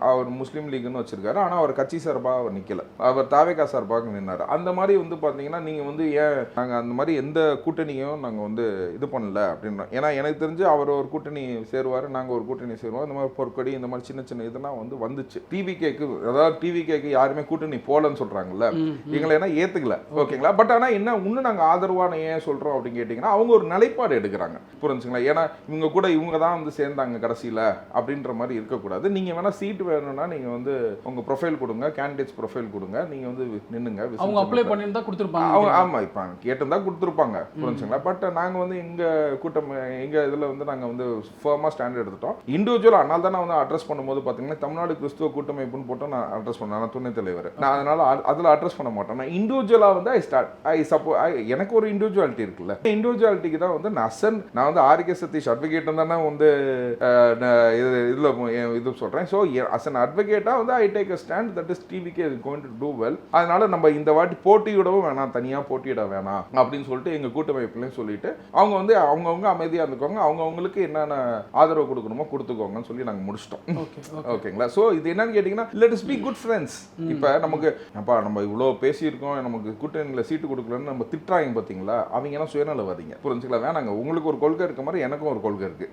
அவர் முஸ்லீம் லீக்னு வச்சிருக்காரு. ஆனால் அவர் கட்சி சார்பாக அவர் நிக்கல, அவர் தாவேகா சார்பாக நின்னாரு. அந்த மாதிரி வந்து பார்த்தீங்கன்னா நீங்கள் வந்து ஏன் நாங்கள் அந்த மாதிரி எந்த கூட்டணியும் நாங்கள் வந்து இது பண்ணல அப்படின்னா, ஏன்னா எனக்கு தெரிஞ்சு அவர் ஒரு கூட்டணி சேருவார், நாங்கள் ஒரு கூட்டணி சேருவோம். இந்த மாதிரி பொற்கொடி இந்த மாதிரி சின்ன சின்ன இதெல்லாம் வந்து வந்துச்சு. டிவிகேக்கு அதாவது டிவிகேக்கு யாருமே கூட்டணி போலன்னு சொல்றாங்கல்ல, எங்களை என்ன ஏத்துக்கல. ஓகேங்களா, பட் ஆனால் என்ன இன்னும் நாங்கள் ஆதரவான ஏன் சொல்றோம் அப்படின்னு கேட்டீங்கன்னா அவங்க ஒரு நிலைப்பாடு எடுக்கிறாங்க புரிஞ்சுங்களா. ஏன்னா இவங்க கூட இவங்க தான் வந்து சேர்ந்தாங்க கடைசியில அப்படின்ற மாதிரி இருக்கக்கூடாது. நீங்க வேணா சீட் வேணும்னா நீங்க வந்து உங்க ப்ரொஃபைல் கொடுங்க, கேண்டிடேட்ஸ் ப்ரொஃபைல் கொடுங்க, நீங்க வந்து நின்னுங்க. அவங்க அப்ளை பண்ணிருந்தா கொடுத்துருப்பாங்க. அவங்க ஆமா இப்போ கேட்டிருந்தா கொடுத்துருப்பாங்க புரிஞ்சுங்களா. பட் நாங்க வந்து எங்க கூட்டம் எங்க இதுல வந்து நாங்க வந்து ஃபர்மா ஸ்டாண்ட் எடுத்துட்டோம். இண்டிவிஜுவல் அதனால தான் நான் வந்து அட்ரஸ் பண்ணும்போது பாத்தீங்கன்னா தமிழ்நாடு கிறிஸ்துவ கூட்டமைப்புன்னு போட்டு நான் அட்ரஸ் பண்ணேன். நான் துணைத் தலைவர். நான் அதனால அதுல அட்ரஸ் பண்ண மாட்டேன். நான் இண்டிவிஜுவலா வந்து எனக்கு ஒரு இண்டிவிஜுவாலிட்டி இருக்குல்ல, இண்டிவிஜுவாலிட்டிக்கு தான் வந்து நான் வந்து ஆர்கே சதீஷ் அட்வொகேட் தானே வந்து இதுல இது சொல்றேன். ஸோ அஸ் அன் அட்வொகேட்டா வந்து I take a stand that is TVK is going to do well. அதனால நம்ம இந்த வாட்டி போட்டியிடவும் வேணாம், தனியா போட்டியிட வேணாம் அப்படின்னு சொல்லிட்டு எங்க கூட்டமைப்புலையும் சொல்லிட்டு அவங்க வந்து அவங்கவுங்க அமைதியா இருந்துக்கோங்க, அவங்கவுங்களுக்கு என்னென்ன ஆதரவு கொடுக்கணுமோ கொடுத்துக்கோங்கன்னு சொல்லி நாங்கள் முடிச்சிட்டோம். ஓகேங்களா. ஸோ இது என்னன்னு கேட்டீங்கன்னா let us be good friends. இப்போ நமக்கு நம்ம இவ்வளோ பேசியிருக்கோம், நமக்கு கூட்டணியில் சீட்டு கொடுக்கலன்னு நம்ம திட்டுறாங்க பார்த்தீங்களா, அவங்க எல்லாம் சுயநலவாதி. சொல்லாதீங்க, புரிஞ்சுங்களா? வேணாங்க, உங்களுக்கு ஒரு கொள்கை இருக்க மாதிரி எனக்கும் ஒரு கொள்கை இருக்கு.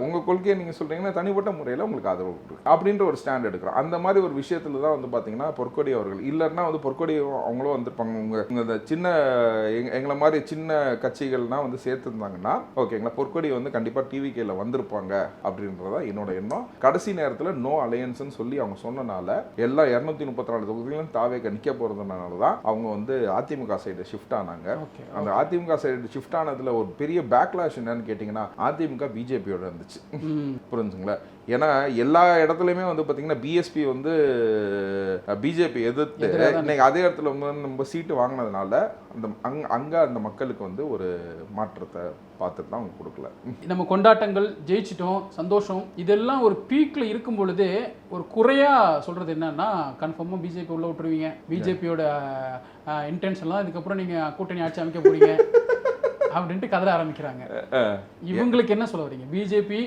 உங்க கொள்கையை நீங்க சொல்றீங்கன்னா தனிப்பட்ட முறையில் உங்களுக்கு ஆதரவு கொடுக்கு அப்படின்ற ஒரு ஸ்டாண்ட் எடுக்கிறோம். அந்த மாதிரி ஒரு விஷயத்துல தான் வந்து பாத்தீங்கன்னா பொற்கொடி அவர்கள் இல்லைன்னா வந்து பொற்கொடி அவங்களும் வந்திருப்பாங்க. உங்க சின்ன எங்களை மாதிரி சின்ன கட்சிகள்னா வந்து சேர்த்துருந்தாங்கன்னா ஓகேங்களா, பொற்கொடி வந்து கண்டிப்பா டிவிகேல வந்திருப்பாங்க அப்படின்றதா என்னோட எண்ணம். கடைசி நேரத்தில் நோ அலையன்ஸ்ன்னு சொல்லி அவங்க சொன்னனால எல்லா 234 தொகுதிகளும் தாவேக நிக்க போறதுனால தான் அவங்க வந்து அதிமுக சைடு ஷிஃப்ட் ஆனாங்க. அந்த அதிமுக சைடு ஷிஃப்ட் ஆனதுல ஒரு பெரிய பேக்லாஷ் என்னன்னு கேட்டீங்கன்னா அதிமுக பிஜேபியோட இருந்துச்சு, புரிஞ்சுங்களா? ஏன்னா எல்லா இடத்துலையுமே வந்து பார்த்தீங்கன்னா பிஎஸ்பி வந்து பிஜேபி எதிர்த்து இன்னைக்கு அதே இடத்துல வந்து நம்ம சீட்டு வாங்கினதுனால அந்த அந்த மக்களுக்கு வந்து ஒரு மாற்றத்தை பார்த்துட்டு தான் அவங்க கொடுக்கல. நம்ம கொண்டாட்டங்கள், ஜெயிச்சிட்டோம், சந்தோஷம், இதெல்லாம் ஒரு பீக்ல இருக்கும் பொழுதே ஒரு குறையா சொல்றது என்னன்னா கன்ஃபார்மாக பிஜேபி உள்ள விட்டுருவீங்க, பிஜேபியோட இன்டென்ஷன்லாம் இதுக்கப்புறம் நீங்க கூட்டணி ஆட்சி அமைக்க போறீங்க அப்படின்ட்டு கதற ஆரம்பிக்கிறாங்க. இவங்களுக்கு என்ன சொல்ல வரீங்க? பிஜேபி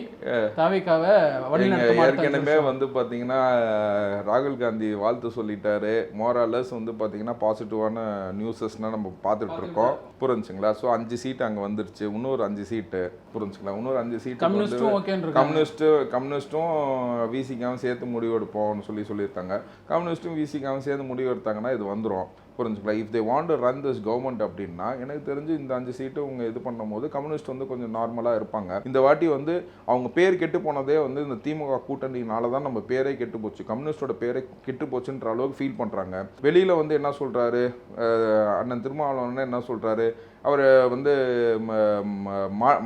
தாவேகாவை ஏற்கனவே வந்து பாத்தீங்கன்னா ராகுல் காந்தி வாழ்த்து சொல்லிட்டாரு. மோராலஸ் வந்து பாத்தீங்கன்னா பாசிட்டிவான நியூஸஸ்னா நம்ம பார்த்துட்டு இருக்கோம், புரிஞ்சுங்களா? ஸோ 5 சீட் அங்கே வந்துருச்சு, இன்னொரு 5 சீட்டு, புரிஞ்சுங்களா? இன்னொரு 5 சீட்டு கம்யூனிஸ்ட்டும் விசிகாவும் சேர்த்து முடிவு எடுப்போம்னு சொல்லியிருக்காங்க. கம்யூனிஸ்ட்டும் விசிகாவும் சேர்த்து முடிவு எடுத்தாங்கன்னா இது வந்துடும், புரிஞ்சுக்கலாம். If they want to run this government அப்படின்னா எனக்கு தெரிஞ்சு இந்த 5 சீட்டு அவங்க இது பண்ணும்போது கம்யூனிஸ்ட் வந்து கொஞ்சம் நார்மலாக இருப்பாங்க. இந்த வாட்டி வந்து அவங்க பேர் கெட்டு போனதே வந்து இந்த திமுக கூட்டணினால தான் நம்ம பேரே கெட்டு போச்சு, கம்யூனிஸ்டோட பேரே கெட்டு போச்சுன்ற அளவுக்கு ஃபீல் பண்ணுறாங்க. வெளியில் வந்து என்ன சொல்கிறாரு அண்ணன் திருமாவளவன், என்ன சொல்கிறாரு, அவர் வந்து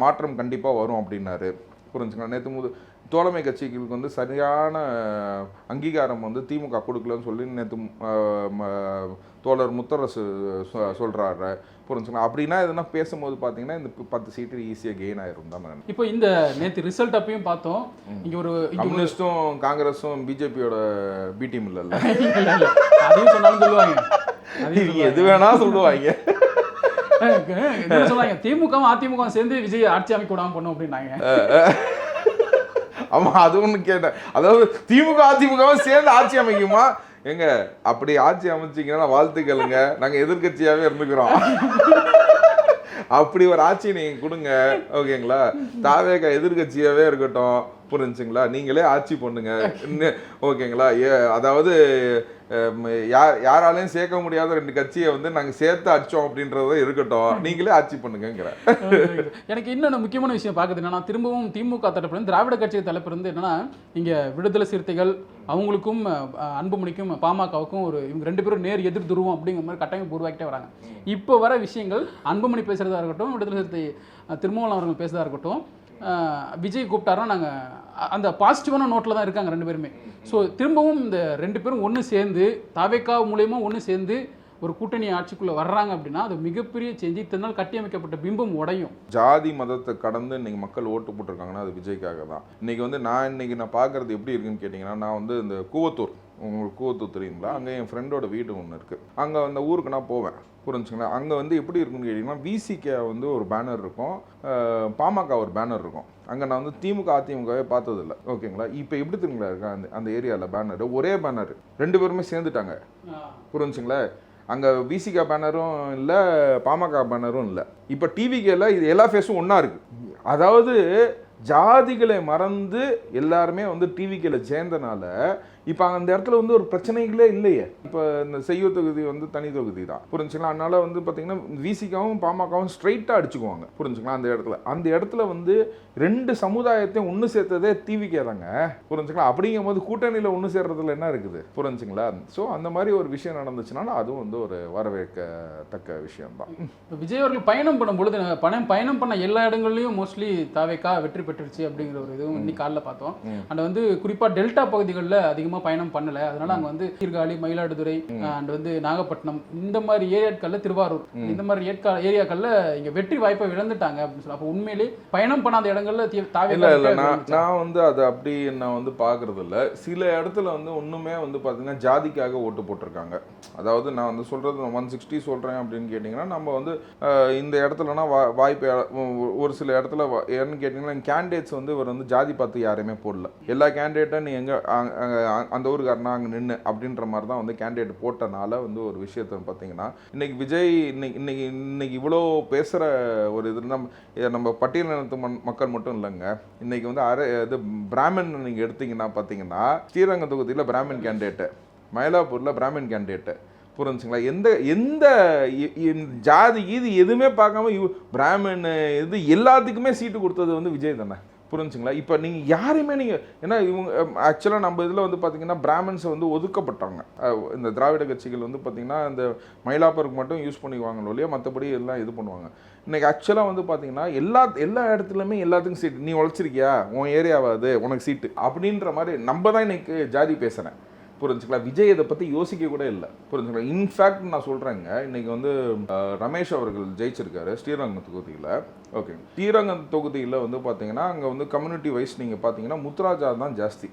மாற்றம் கண்டிப்பாக வரும் அப்படின்னாரு, புரிஞ்சுக்கலாம். நேற்று தோழமை கட்சிகளுக்கு வந்து சரியான அங்கீகாரம் வந்து திமுக கொடுக்கலன்னு சொல்லி நேற்று தோழர் முத்தரசு சொல்கிறாரு, புரிஞ்சுக்கலாம். அப்படின்னா எதுனா பேசும்போது பார்த்தீங்கன்னா இந்த 10 சீட்டு ஈஸியாக கெயின் ஆயிரும் தான் நான். இப்போ இந்த நேற்று ரிசல்ட் அப்பயும் பார்த்தோம், இங்கே ஒரு கம்யூனிஸ்டும் காங்கிரஸும் பிஜேபியோட பி டீம் இல்லைல்ல, அதையும் சொன்னாலும் சொல்லுவாங்க, எது வேணா சொல்லுவாங்க. சொல்லுவாங்க திமுகவும் அதிமுகவும் சேர்ந்து விஜய் ஆட்சி அமைக்க விடாமல் பண்ணும் அப்படின்னாங்க. ஆமா, அது ஒன்று கேட்டேன். அதாவது திமுக அதிமுகவும் சேர்ந்து ஆட்சி அமைக்குமா? எங்க அப்படி ஆட்சி அமைச்சிங்கன்னா வாழ்த்துக்களுங்க, நாங்கள் எதிர்கட்சியாகவே இருந்துக்கிறோம். அப்படி ஒரு ஆட்சி நீங்கள் கொடுங்க, ஓகேங்களா? தாவேக எதிர்கட்சியாகவே இருக்கட்டும், புரிஞ்சுங்களா? நீங்களே ஆட்சி பண்ணுங்க, ஓகேங்களா? அதாவது யாராலையும் சேர்க்க முடியாத 2 கட்சியை வந்து நாங்கள் சேர்த்து அடிச்சோம் அப்படின்றத இருக்கட்டும், நீங்களே ஆட்சி பண்ணுங்கிற. எனக்கு இன்னொன்று முக்கியமான விஷயம் பார்க்குது என்னன்னா, திரும்பவும் திமுக தரப்புலேருந்து திராவிட கட்சி தலைப்பிலிருந்து என்னன்னா, இங்கே விடுதலை சிறுத்தைகள் அவங்களுக்கும் அன்புமணிக்கும் பாமகவுக்கும் இவங்க 2 பேரும் நேர் எதிர் துருவம் அப்படிங்கிற மாதிரி கட்டமைப்பு உருவாக்கிட்டே வராங்க. இப்போ வர விஷயங்கள் அன்புமணி பேசுகிறதா இருக்கட்டும், விடுதலை சிறுத்தை திருமாவளவன் அவர்கள் பேசுகிறதா இருக்கட்டும், விஜய் கூப்பிட்டாருன்னா நாங்கள் அந்த பாசிட்டிவான நோட்டில் தான் இருக்காங்க 2 பேருமே. ஸோ திரும்பவும் இந்த 2 பேரும் ஒன்று சேர்ந்து தாவேகா மூலயமா ஒன்று சேர்ந்து ஒரு கூட்டணி ஆட்சிக்குள்ளே வர்றாங்க அப்படின்னா அது மிகப்பெரிய சேஞ்ச். இத்தனை நாள் கட்டியமைக்கப்பட்ட பிம்பம் உடையும். ஜாதி மதத்தை கடந்து இன்னைக்கு மக்கள் ஓட்டு போட்டிருக்காங்கன்னா அது விஜய்க்காக தான். இன்னைக்கு வந்து நான் பார்க்குறது எப்படி இருக்குன்னு கேட்டிங்கன்னா, நான் வந்து இந்த கூவத்தூர், உங்களுக்கு கூவத்தூர் தெரியுங்களா? அங்கே என் ஃப்ரெண்டோட வீடு ஒன்று இருக்குது. அங்கே அந்த ஊருக்கு நான் போவேன், புரிஞ்சுங்களா? அங்கே வந்து எப்படி இருக்குன்னு கேட்டிங்கன்னா, விசிகே வந்து ஒரு பேனர் இருக்கும், பாமக ஒரு பேனர் இருக்கும். அங்கே நான் வந்து திமுக அதிமுகவே பார்த்ததில்ல, ஓகேங்களா? இப்போ எப்படி தெரியுங்களா இருக்கா அந்த ஏரியாவில் பேனர், ஒரே பேனர் 2 பேருமே சேர்ந்துட்டாங்க, புரிஞ்சுங்களா? அங்கே விசிகா பேனரும் இல்லை, பாமக பேனரும் இல்லை. இப்போ டிவிகேல இது எல்லா ஃபேஸும் ஒன்றா இருக்குது. அதாவது ஜாதிகளை மறந்து எல்லாருமே வந்து டிவிகேல சேர்ந்தனால இப்போ அந்த இடத்துல வந்து ஒரு பிரச்சனைகளே இல்லையே. இப்போ இந்த செய்யூர் தொகுதி வந்து தனி தொகுதி தான், புரிஞ்சுங்களா? அதனால வந்து பார்த்தீங்கன்னா விசிகாவும் பாமகவும் ஸ்ட்ரைட்டாக அடிச்சுக்குவாங்க, புரிஞ்சுங்களா? அந்த இடத்துல வந்து 2 சமுதாயத்தையும் ஒன்று சேர்த்ததே டிவிகே தாங்க, புரிஞ்சுங்களா? அப்படிங்கும் போது கூட்டணியில் ஒன்று சேர்றதுல என்ன இருக்குது, புரிஞ்சுங்களா? ஸோ அந்த மாதிரி ஒரு விஷயம் நடந்துச்சுனால அதுவும் வந்து ஒரு வரவேற்கத்தக்க விஷயம்தான். இப்போ விஜய் அவர்கள் பயணம் பண்ணும்பொழுது பயணம் பண்ண எல்லா இடங்கள்லையும் மோஸ்ட்லி தாவேகா வெற்றி பெற்றுருச்சு அப்படிங்கிற ஒரு இதுவும் இன்னைக்கு காலைல பார்த்தோம். அண்ட் வந்து குறிப்பாக டெல்டா பகுதிகளில் அதிகமாக பயணம் பண்ணல, அதனால அங்கே வந்து சீர்காழி, மயிலாடுதுறை அண்ட் வந்து நாகப்பட்டினம் இந்த மாதிரி ஏரியாக்களில், திருவாரூர் இந்த மாதிரி ஏரியாக்களில் இங்கே வெற்றி வாய்ப்பை இழந்துட்டாங்க அப்படின்னு சொல்லி. அப்போ உண்மையிலே பயணம் பண்ணாத இடங்கள்ல தாவேகா நான் வந்து அதை அப்படி நான் வந்து பார்க்கறது இல்லை. சில இடத்துல வந்து ஒன்றுமே வந்து பார்த்தீங்கன்னா ஜாதிக்காக ஓட்டு போட்டிருக்காங்க. அதாவது நான் வந்து சொல்றது 160 சொல்றேன் அப்படின்னு கேட்டிங்கன்னா, நம்ம வந்து இந்த இடத்துலனா வாய்ப்பு ஒரு சில இடத்துல ஏன்னு கேட்டிங்கன்னா கேண்டிடேட்ஸ் வந்து இவர் வந்து ஜாதி பார்த்து யாரையுமே போடல. எல்லா கேண்டிடேட்டும் நீ எங்கே அந்த ஊருக்காரனா அங்கே நின்று அப்படின்ற மாதிரி தான் வந்து கேண்டிடேட் போட்டனால வந்து ஒரு விஷயத்த பார்த்தீங்கன்னா இன்னைக்கு விஜய் இன்னைக்கு இவ்வளோ பேசுகிற ஒரு இது நம்ம பட்டியலினத்து மக்கள் மட்டும் இல்லைங்க. இன்னைக்கு வந்து இது பிராமின் நீங்கள் எடுத்தீங்கன்னா பார்த்தீங்கன்னா ஸ்ரீரங்கம் தொகுதியில் பிராமின் கேண்டிடேட்டு, மயிலாப்பூரில் பிராமின் கேண்டிடேட்டு, புரிஞ்சுங்களா? எந்த ஜாதி இது எதுவுமே பார்க்காம பிராமின் இது எல்லாத்துக்குமே சீட்டு கொடுத்தது வந்து விஜய் தானே, புரிஞ்சுங்களா? இப்போ நீங்கள் யாரையுமே நீங்கள் ஏன்னா இவங்க ஆக்சுவலாக நம்ம இதில் வந்து பார்த்தீங்கன்னா பிராமின்ஸை வந்து ஒதுக்கப்பட்டாங்க. இந்த திராவிட கட்சிகள் வந்து பார்த்தீங்கன்னா இந்த மயிலாப்பூருக்கு மட்டும் யூஸ் பண்ணிக்குவாங்களோ இல்லையா, மற்றபடி எல்லாம் இது பண்ணுவாங்க. இன்றைக்கி ஆக்சுவலாக வந்து பார்த்தீங்கன்னா எல்லா இடத்துலையுமே எல்லாத்துக்கும் சீட்டு. நீ உழைச்சிருக்கியா, உன் ஏரியாவாது உனக்கு சீட்டு அப்படின்ற மாதிரி நம்ம தான் இன்னைக்கு ஜாதி பேசுகிறேன், புரிஞ்சுக்கலாம். விஜய் இதை பற்றி யோசிக்க கூட இல்லை, புரிஞ்சுக்கலாம். இன்ஃபேக்ட் நான் சொல்கிறேங்க, இன்றைக்கி வந்து ரமேஷ் அவர்கள் ஜெயிச்சிருக்காரு ஸ்ரீரங்கம் தொகுதியில். ஓகே, ஸ்ரீரங்கம் தொகுதியில் வந்து பார்த்தீங்கன்னா அங்கே வந்து கம்யூனிட்டி வைஸ் நீங்கள் பார்த்தீங்கன்னா முத்துராஜா தான் ஜாஸ்தி.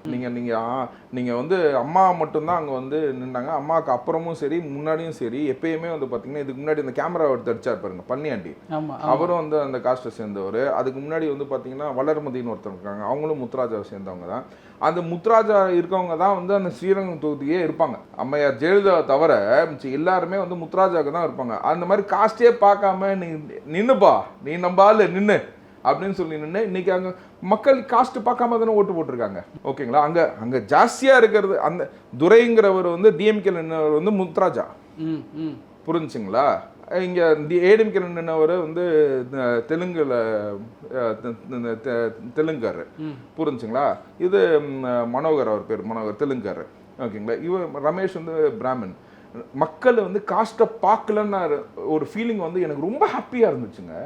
நீங்கள் வந்து அம்மா மட்டும்தான் அங்கே வந்து நின்றாங்க. அம்மாவுக்கு அப்புறமும் சரி முன்னாடியும் சரி எப்பயுமே வந்து பார்த்தீங்கன்னா இதுக்கு முன்னாடி இந்த கேமரா எடுத்து அடிச்சார் பாருங்க பழனியாண்டி, அவரும் வந்து அந்த காஸ்ட்டை சேர்ந்தவர். அதுக்கு முன்னாடி வந்து பார்த்தீங்கன்னா வளர்மதின்னு ஒருத்தர் இருக்காங்க, அவங்களும் முத்துராஜாவை சேர்ந்தவங்க தான். அந்த முத்துராஜா இருக்கவங்க தான் வந்து அந்த ஸ்ரீரங்கம் தொகுதியே இருப்பாங்க. அம்மையார் ஜெயலலிதா தவிர எல்லாருமே வந்து முத்துராஜாவுக்கு தான் இருப்பாங்க. அந்த மாதிரி காஸ்டே பார்க்காம நீ நின்னுப்பா, நீ நம்பால் நின்று அப்படின்னு சொல்லி நின்று இன்னைக்கு அங்கே மக்கள் காஸ்ட் பார்க்காம தானே ஓட்டு போட்டிருக்காங்க. ஓகேங்களா? அங்கே ஜாஸ்தியாக இருக்கிறது அந்த துரைங்கிறவர் வந்து டிஎம்கே நின்றவர் வந்து முத்துராஜா, புரிஞ்சுங்களா? இங்கே ஏடிஎம்கே நின்றவர் வந்து தெலுங்காரு, புரிஞ்சுங்களா? இது மனோகர், அவர் பேர் மனோகர், தெலுங்காரு. ஓகேங்களா? இவர் ரமேஷ் வந்து பிராமின். மக்கள் வந்து காஸ்ட்டை பார்க்கலன்னு ஒரு ஃபீலிங் வந்து எனக்கு ரொம்ப ஹாப்பியாக இருந்துச்சுங்க.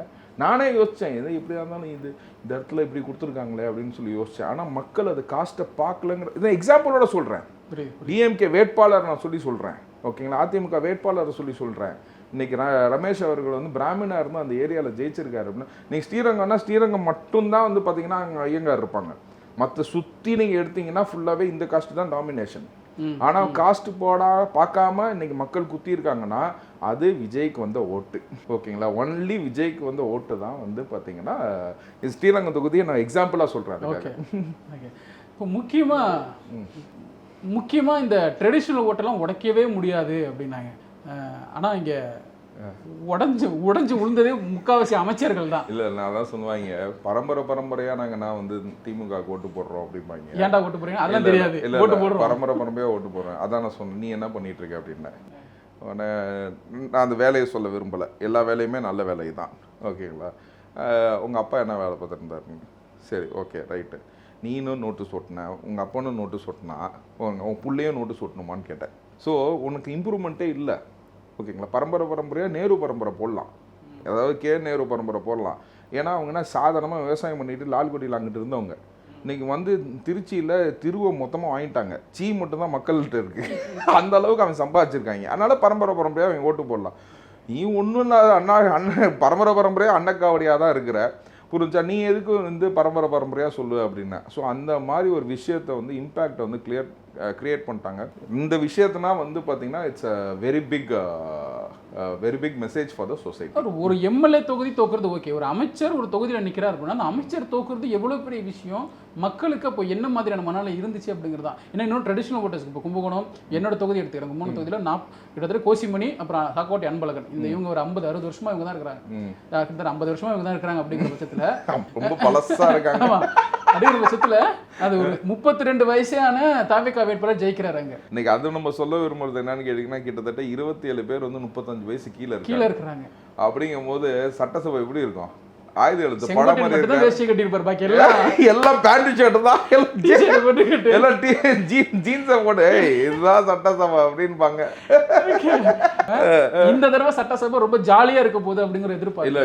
நானே யோசித்தேன், இது எப்படியா இருந்தாலும் இந்த இடத்துல இப்படி கொடுத்துருக்காங்களே அப்படின்னு சொல்லி யோசித்தேன். ஆனால் மக்கள் அது காஸ்ட்டை பார்க்கலங்கிற இதை எக்ஸாம்பிளோட சொல்கிறேன். டிஎம்கே வேட்பாளர் நான் சொல்கிறேன், ஓகேங்களா? அதிமுக வேட்பாளரை சொல்கிறேன். இன்னைக்கு ரமேஷ் அவர்கள் வந்து பிராமினாக இருந்து அந்த ஏரியாவில் ஜெயிச்சிருக்காரு அப்படின்னா, நீங்கள் ஸ்ரீரங்கம்னா ஸ்ரீரங்கம் மட்டும்தான் வந்து பார்த்தீங்கன்னா அங்கே ஐயங்கார் இருப்பாங்க. மற்ற சுற்றி நீங்கள் எடுத்தீங்கன்னா ஃபுல்லாகவே இந்த காஸ்ட் தான் டாமினேஷன். ஆனால் காஸ்ட் பார்க்காம இன்னைக்கு மக்கள் குத்தி இருக்காங்கன்னா அது விஜய்க்கு வந்த ஓட்டு, ஓகேங்களா? ஒன்லி விஜய்க்கு வந்த ஓட்டு தான் வந்து பார்த்தீங்கன்னா இது ஸ்ரீரங்கம் தொகுதியை நான் எக்ஸாம்பிளாக சொல்கிறேன். இப்போ முக்கியமாக இந்த ட்ரெடிஷ்னல் ஓட்டெல்லாம் உடைக்கவே முடியாது அப்படின்னாங்க. ஆனால் இங்கே உடஞ்சு விழுந்ததே முக்காவாசி அமைச்சர்கள் தான். இல்லை, நான் தான் சொல்லுவாங்க பரம்பரையாக நான் வந்து திமுக ஓட்டு போடுறோம் அப்படிம்பாங்க. ஏன்டா ஓட்டு போடுறீங்க அதெல்லாம் தெரியாது, ஓட்டு போடுறோம் பரம்பரையாக ஓட்டு போடுறேன். அதான் நான் சொன்னேன், நீ என்ன பண்ணிட்டு இருக்க அப்படின்னா நான் அந்த வேலையை சொல்ல விரும்பலை. எல்லா வேலையுமே நல்ல வேலை தான், ஓகேங்களா? உங்கள் அப்பா என்ன வேலை பார்த்துட்டு இருந்தாருங்க, சரி ஓகே ரைட்டு. நீனும் நோட்டீஸ் ஓட்டினேன், உங்கள் அப்பானும் நோட்டீஸ் ஓட்டினா, உன் பிள்ளையும் நோட்டீஸ் ஓட்டணுமான்னு கேட்டேன். ஸோ உனக்கு இம்ப்ரூவ்மெண்ட்டே இல்லை, ஓகேங்களா? பரம்பரையாக நேரு பரம்பரை போடலாம், அதாவது நேரு பரம்பரை போடலாம். ஏன்னா அவங்க என்ன சாதாரணமாக விவசாயம் பண்ணிட்டு லால்குடியில் அங்கிட்டு இருந்தவங்க. இன்றைக்கி வந்து திருச்சியில் திருவை மொத்தமாக வாங்கிட்டாங்க, மட்டும் தான் மக்கள்கிட்ட இருக்குது. அந்த அளவுக்கு அவன் சம்பாதிச்சிருக்காங்க. அதனால் பரம்பரையாக அவங்க ஓட்டு போடலாம். நீ ஒன்றும் இல்லாத அண்ணன் பரம்பரையாக அன்னக்காவடியாக தான் இருக்கிற, புரிஞ்சா? நீ எதுக்கு வந்து பரம்பரையாக சொல்லு அப்படின்னா. ஸோ அந்த மாதிரி ஒரு விஷயத்தை வந்து இம்பேக்டை வந்து கிரியேட் பண்ணிட்டாங்க. இந்த விஷயத்தினா வந்து பார்த்தீங்கன்னா it's a very big message for the society. ஒரு எம்எல்ஏ தொகுதி தோக்குறது ஓகே, ஒரு அமைச்சர் ஒரு தொகுதியில் நிற்கிறார் அப்படின்னா அந்த அமைச்சர் தோக்குறது எவ்வளோ பெரிய விஷயம், மக்களுக்கு அப்போ என்ன மாதிரியான மனநிலை இருந்துச்சு அப்படிங்கிறதா. ஏன்னா இன்னும் ட்ரெடிஷ்னல் ஓட்டர்ஸ்க்கு இப்போ கும்பகோணம் என்னோட தொகுதி எடுத்துக்கிறேன். கும்பகோணம் தொகுதியில் கிட்டத்தட்ட கோசிமணி அப்புறம் சாக்கோட்டை அன்பழகன், இந்த இவங்க ஒரு 50-60 வருஷமா இவங்க தான் இருக்கிறாங்க. கிட்டத்தட்ட 50 வருஷமா இவங்க தான் இருக்கிறாங்க. அப்படிங்கிற பட்சத்தில் ரொம்ப பழசா இருக்காங்க. அப்படிங்கிற பட்சத்தில் அது ஒரு 32 வயசான தாவேகா வேட்பாளர் ஜெயிக்கிறாங்க. இன்னைக்கு அது நம்ம சொல்ல விரும்புறது என்னன்னு கேட்டீங்கன்னா, கிட்டத்தட்ட 27 பேர் வந்து 35 வயசு கீழே இருக்கிறாங்க. அப்படிங்கும் போது சட்டசபை எப்படி இருக்கும்? ஆயுத எழுத்து படம் எல்லாம் பேண்ட் ஷர்ட் தான், எல்லாம் ஜீன்ஸை போட்டு இதுதான் சட்டசபை அப்படின்பாங்க. இந்த தடவை சட்டசபை ரொம்ப ஜாலியா இருக்க போகுது அப்படிங்கிற எதிர்பார்ப்பு. இல்ல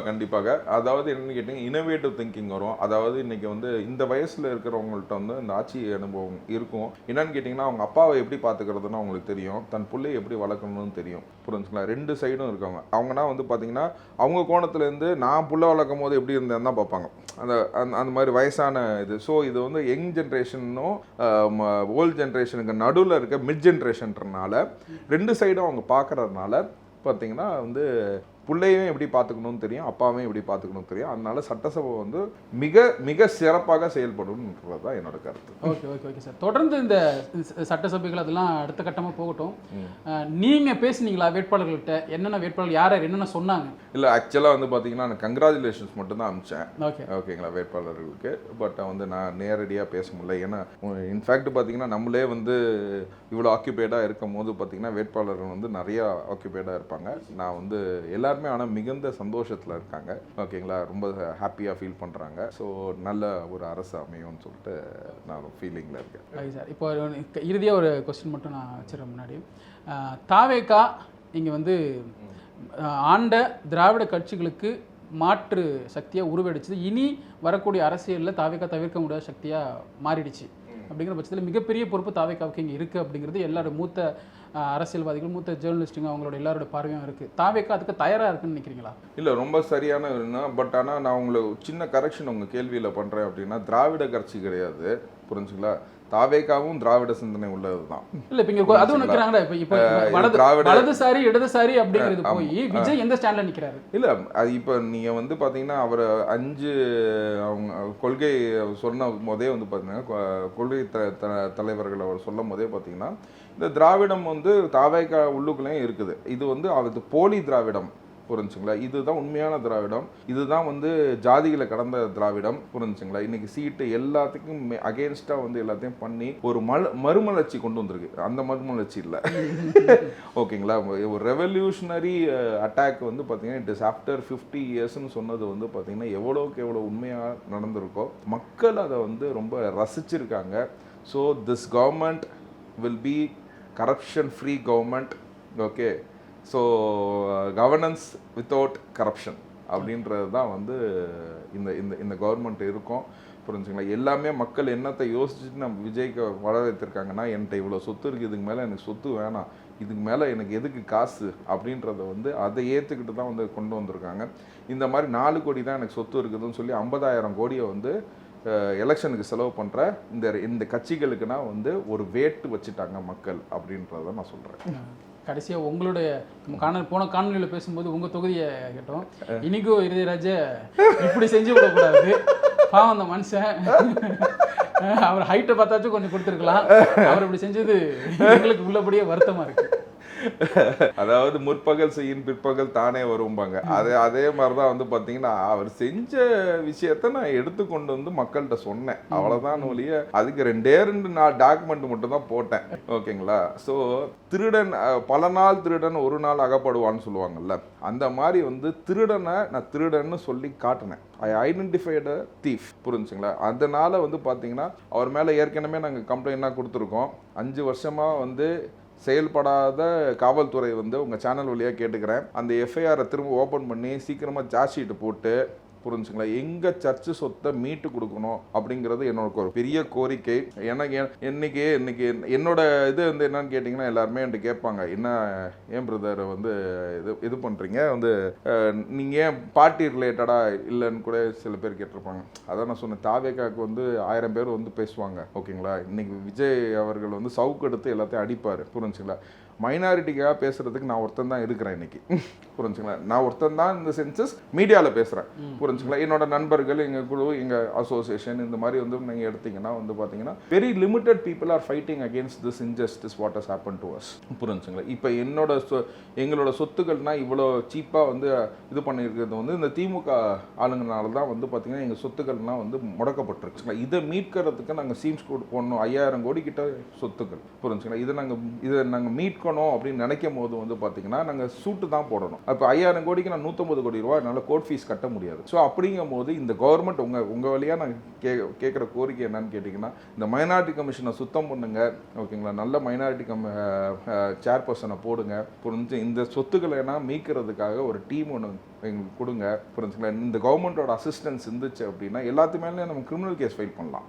கண்டிப்பாக. அதாவது என்னன்னு கேட்டீங்க, இனோவேட்டிவ் திங்கிங் வரும். அதாவது இன்னைக்கு வந்து இந்த வயசுல இருக்கிறவங்கள்ட்ட வந்து இந்த ஆட்சி அனுபவம் இருக்கும். என்னன்னு கேட்டீங்கன்னா, அவங்க அப்பாவை எப்படி பாத்துக்கிறதுன்னு அவங்களுக்கு தெரியும், தன் பிள்ளையை எப்படி வளர்க்கணும்னு தெரியும், புரிஞ்சுக்கலாம்? ரெண்டு சைடும் இருக்கவங்க. அவங்கன்னா வந்து பாத்தீங்கன்னா அவங்க கோணத்துல இருந்து நான் புள்ள வளர்க்கும் போது எப்படி இருந்தேன்னு தான் பார்ப்பாங்க, அந்த மாதிரி வயசான இது. ஸோ இது வந்து யங் ஜென்ரேஷனும் ஓல்டு ஜென்ரேஷனுக்கு நடுவில் இருக்க மிட் ஜென்ரேஷன்றனால ரெண்டு சைடும் அவங்க பார்க்கறதுனால பார்த்தீங்கன்னா வந்து பிள்ளையும் எப்படி பார்த்துக்கணும்னு தெரியும், அப்பாவையும் எப்படி பார்த்துக்கணும்னு தெரியும். அதனால சட்டசபை வந்து மிக மிக சிறப்பாக செயல்படும்ன்றது தான் என்னோட கருத்து. Okay okay okay sir. தொடர்ந்து இந்த சட்டசபைகள் அதெல்லாம் அடுத்த கட்டமாக போகட்டும். நீங்கள் பேசுனீங்களா வேட்பாளர்கள்ட்ட? என்னென்ன வேட்பாளர்கள் யார் யார் என்னென்ன சொன்னாங்க? இல்லை, ஆக்சுவலாக வந்து பார்த்தீங்கன்னா நான் கங்க்ராச்சுலேஷன்ஸ் மட்டும் தான் அனுப்பிச்சேன். ஓகே ஓகேங்களா, வேட்பாளர்களுக்கு. பட் வந்து நான் நேரடியாக பேச முடியல. ஏன்னா இன்ஃபேக்ட் பார்த்தீங்கன்னா நம்மளே வந்து இவ்வளோ ஆக்கியூபைடாக இருக்கும் போது பார்த்தீங்கன்னா வேட்பாளர்கள் வந்து நிறையா ஆக்கியூபைடாக இருப்பாங்க. நான் வந்து எல்லாருமே ஆனால் மிகுந்த சந்தோஷத்தில் இருக்காங்க. ஓகேங்களா, ரொம்ப ஹாப்பியாக ஃபீல் பண்ணுறாங்க. ஸோ நல்ல ஒரு அரசு அமையும்னு சொல்லிட்டு நான் ஃபீலிங்கில் இருக்கேன். Okay sir. இப்போ இறுதியாக ஒரு கொஸ்டின் மட்டும் நான் வச்சுருக்கேன் முன்னாடி. தாவேகா இங்கே வந்து ஆண்ட திராவிட கட்சிகளுக்கு மாற்று சக்தியாக உருவெடுச்சது. இனி வரக்கூடிய அரசியலில் தாவேகா தவிர்க்க முடியாத சக்தியாக மாறிடுச்சு. அப்படிங்கிற பட்சத்தில் மிகப்பெரிய பொறுப்பு தாவேகாவுக்கு இங்கே இருக்குது அப்படிங்கிறது எல்லாரோட மூத்த அரசியல்வாதிகள், மூத்த ஜேர்னலிஸ்ட்டுங்க அவங்களோட எல்லாரோட பார்வையும் இருக்குது. தாவேகா அதுக்கு தயாராக இருக்குன்னு நினைக்கிறீங்களா? இல்லை, ரொம்ப சரியான பட் ஆனால் நான் உங்களை சின்ன கரெக்ஷன் உங்கள் கேள்வியில் பண்ணுறேன். அப்படின்னா திராவிட கட்சி கிடையாது, புரிஞ்சுங்களா? தாவேகாவும் திராவிட சிந்தனை உள்ளது தான். இல்லை, இப்போ இங்கே அது ஒன்று நிற்கிறாங்களா? இப்போ வலதுசாரி இடதுசாரி அப்படிங்கிறது போய் விஜய் எந்த ஸ்டாண்டில் நிற்கிறாரு? இல்லை, அது இப்போ நீங்கள் வந்து பார்த்தீங்கன்னா அவர் 5 அவங்க கொள்கை சொன்ன போதே வந்து பார்த்தீங்கன்னா கொள்கை தலைவர்கள் அவர் சொல்லும் போதே பார்த்தீங்கன்னா இந்த திராவிடம் வந்து தாவேகா உள்ளுக்குள்ளேயும் இருக்குது. இது வந்து அது போலி திராவிடம், புரிஞ்சுங்களா? இதுதான் உண்மையான திராவிடம். இதுதான் வந்து ஜாதிகளை கடந்த திராவிடம், புரிஞ்சுங்களா? இன்னைக்கு சீட்டு எல்லாத்துக்கும் அகேன்ஸ்டாக வந்து எல்லாத்தையும் பண்ணி ஒரு மறுமலர்ச்சி கொண்டு வந்திருக்கு. அந்த மறுமலர்ச்சி இல்லை, ஓகேங்களா? ஒரு ரெவல்யூஷனரி அட்டாக் வந்து பார்த்தீங்கன்னா இட் இஸ் ஆஃப்டர் 50 இயர்ஸ்ன்னு சொன்னது வந்து பார்த்தீங்கன்னா எவ்வளோக்கு எவ்வளோ உண்மையாக நடந்திருக்கோ மக்கள் அதை வந்து ரொம்ப ரசிச்சிருக்காங்க. So this government will be corruption free government. Okay, so governance without corruption அப்படின்றது தான் வந்து இந்த இந்த இந்த கவர்மெண்ட் இருக்கும், புரிஞ்சுங்களா? எல்லாமே மக்கள் என்னத்தை யோசிச்சுட்டு நம்ம விஜய்க்கு வர வைத்திருக்காங்கன்னா என்கிட்ட இவ்வளோ சொத்து இருக்குது, இதுக்கு மேலே எனக்கு சொத்து வேணாம், இதுக்கு மேலே எனக்கு எதுக்கு காசு அப்படின்றத வந்து அதை ஏற்றுக்கிட்டு தான் வந்து கொண்டு வந்திருக்காங்க. இந்த மாதிரி 4 கோடி தான் எனக்கு சொத்து இருக்குதுன்னு சொல்லி 50,000 கோடியை வந்து எலெக்ஷனுக்கு செலவு பண்ணுற இந்த கட்சிகளுக்குனா வந்து ஒரு வேட்டு வச்சுட்டாங்க மக்கள் அப்படின்றத நான் சொல்கிறேன். கடைசியாக உங்களுடைய போன காணொலியில் பேசும்போது உங்கள் தொகுதியை கேட்டோம். இன்னைக்கும் இறுதிராஜ இப்படி செஞ்சு விடக்கூடாது, பாவம் அந்த மனுஷன், அவர் ஹைட்டை பார்த்தாச்சும் கொஞ்சம் கொடுத்துருக்கலாம், அவர் இப்படி செஞ்சது எங்களுக்கு உள்ளபடியே வருத்தமாக இருக்குது. அதாவது முற்பகல் செய்யும் பிற்பகல் தானே வரும்பாங்க. அதே மாதிரிதான் வந்து பாத்தீங்கன்னா அவர் செஞ்ச விஷயத்த நான் எடுத்துக்கொண்டு வந்து மக்கள்கிட்ட சொன்னேன், அவ்வளவுதான் ஒழிய அதுக்கு 2 டாக்குமெண்ட் மட்டும் தான் போட்டேன், ஓகேங்களா? ஸோ திருடன் பல நாள் திருடன் ஒரு நாள் அகப்படுவான்னு சொல்லுவாங்கல்ல, அந்த மாதிரி வந்து திருடனை நான் திருடன்னு சொல்லி காட்டினேன். ஐ ஐடென்டிஃபைடு தீஃப், புரிஞ்சுங்களா? அதனால வந்து பாத்தீங்கன்னா அவர் மேல ஏற்கனவே நாங்கள் கம்ப்ளைண்டாக கொடுத்துருக்கோம். 5 வருஷமா வந்து செயல்படாத காவல்துறை வந்து உங்கள் சேனல் வழியாக கேட்டுக்கிறேன், அந்த எஃப்ஐஆரை திரும்ப ஓப்பன் பண்ணி சீக்கிரமாக சார்ஜ் ஷீட்டு போட்டு, புரிஞ்சுங்களா, எங்கள் சர்ச்சு சொத்தை மீட்டு கொடுக்கணும் அப்படிங்கிறது என்னோட ஒரு பெரிய கோரிக்கை. எனக்கு இன்னைக்கு என்னோட இது வந்து என்னன்னு கேட்டிங்கன்னா எல்லாருமே என்கிட்ட கேட்பாங்க, என்ன ஏன் பிரதர் வந்து இது பண்ணுறீங்க வந்து நீங்கள் ஏன் பார்ட்டி ரிலேட்டடாக இல்லைன்னு கூட சில பேர் கேட்டிருப்பாங்க. அதான் நான் சொன்னேன், தாவேகாவுக்கு வந்து 1000 பேர் வந்து பேசுவாங்க, ஓகேங்களா? இன்னைக்கு விஜய் அவர்கள் வந்து சவுக்கு எடுத்து எல்லாத்தையும் அடிப்பார், புரிஞ்சுங்களா? மைனாரிட்டிக்காக பேசுறதுக்கு நான் ஒருத்தன் தான் இருக்கிறேன் இன்னைக்கு, புரிஞ்சுங்களா? நான் ஒருத்தன் தான் இந்த சென்சஸ் மீடியாவில் பேசுகிறேன், புரிஞ்சுங்களா? என்னோட நண்பர்கள், எங்கள் குழு, எங்கள் அசோசியேஷன், இந்த மாதிரி வந்து நீங்கள் எடுத்தீங்கன்னா வந்து பார்த்தீங்கன்னா very limited people are fighting against this injustice what has happen to us, புரிஞ்சுங்களா? இப்போ எங்களோட சொத்துக்கள்னா இவ்வளோ சீப்பாக வந்து இது பண்ணியிருக்கிறது வந்து இந்த திமுக ஆளுங்கனால தான் வந்து பார்த்தீங்கன்னா எங்கள் சொத்துக்கள்லாம் வந்து முடக்கப்பட்டிருக்குங்களா. இதை மீட்கிறதுக்கு நாங்கள் சீம்ஸ் கோட் போடணும், 5000 கோடி கிட்ட சொத்துக்கள், புரிஞ்சுங்களா? இதை நாங்கள் மீட்கணும் அப்படின்னு நினைக்கும் போது வந்து பார்த்தீங்கன்னா நாங்கள் சூட்டு தான் போடணும். அப்போ 5000 கோடிக்கு நான் 150 கோடி ரூபா என்னால் கோர்ட் ஃபீஸ் கட்ட முடியாது. ஸோ அப்படிங்கும் போது இந்த கவர்மெண்ட் உங்கள் வழியாக நான் கேட்குற கோரிக்கை என்னன்னு கேட்டிங்கன்னா, இந்த மைனாரிட்டி கமிஷனை சுத்தம் பண்ணுங்க, ஓகேங்களா? நல்ல மைனாரிட்டி சேர்பர்சனை போடுங்க, புரிஞ்சு இந்த சொத்துக்களை எல்லாம் மீட்கிறதுக்காக ஒரு டீம் ஒன்று எங்களுக்கு கொடுங்க, புரிஞ்சுங்களா? இந்த கவர்மெண்டோட அசிஸ்டன்ஸ் இருந்துச்சு அப்படின்னா எல்லாத்துமேலே நம்ம கிரிமினல் கேஸ் ஃபைல் பண்ணலாம்,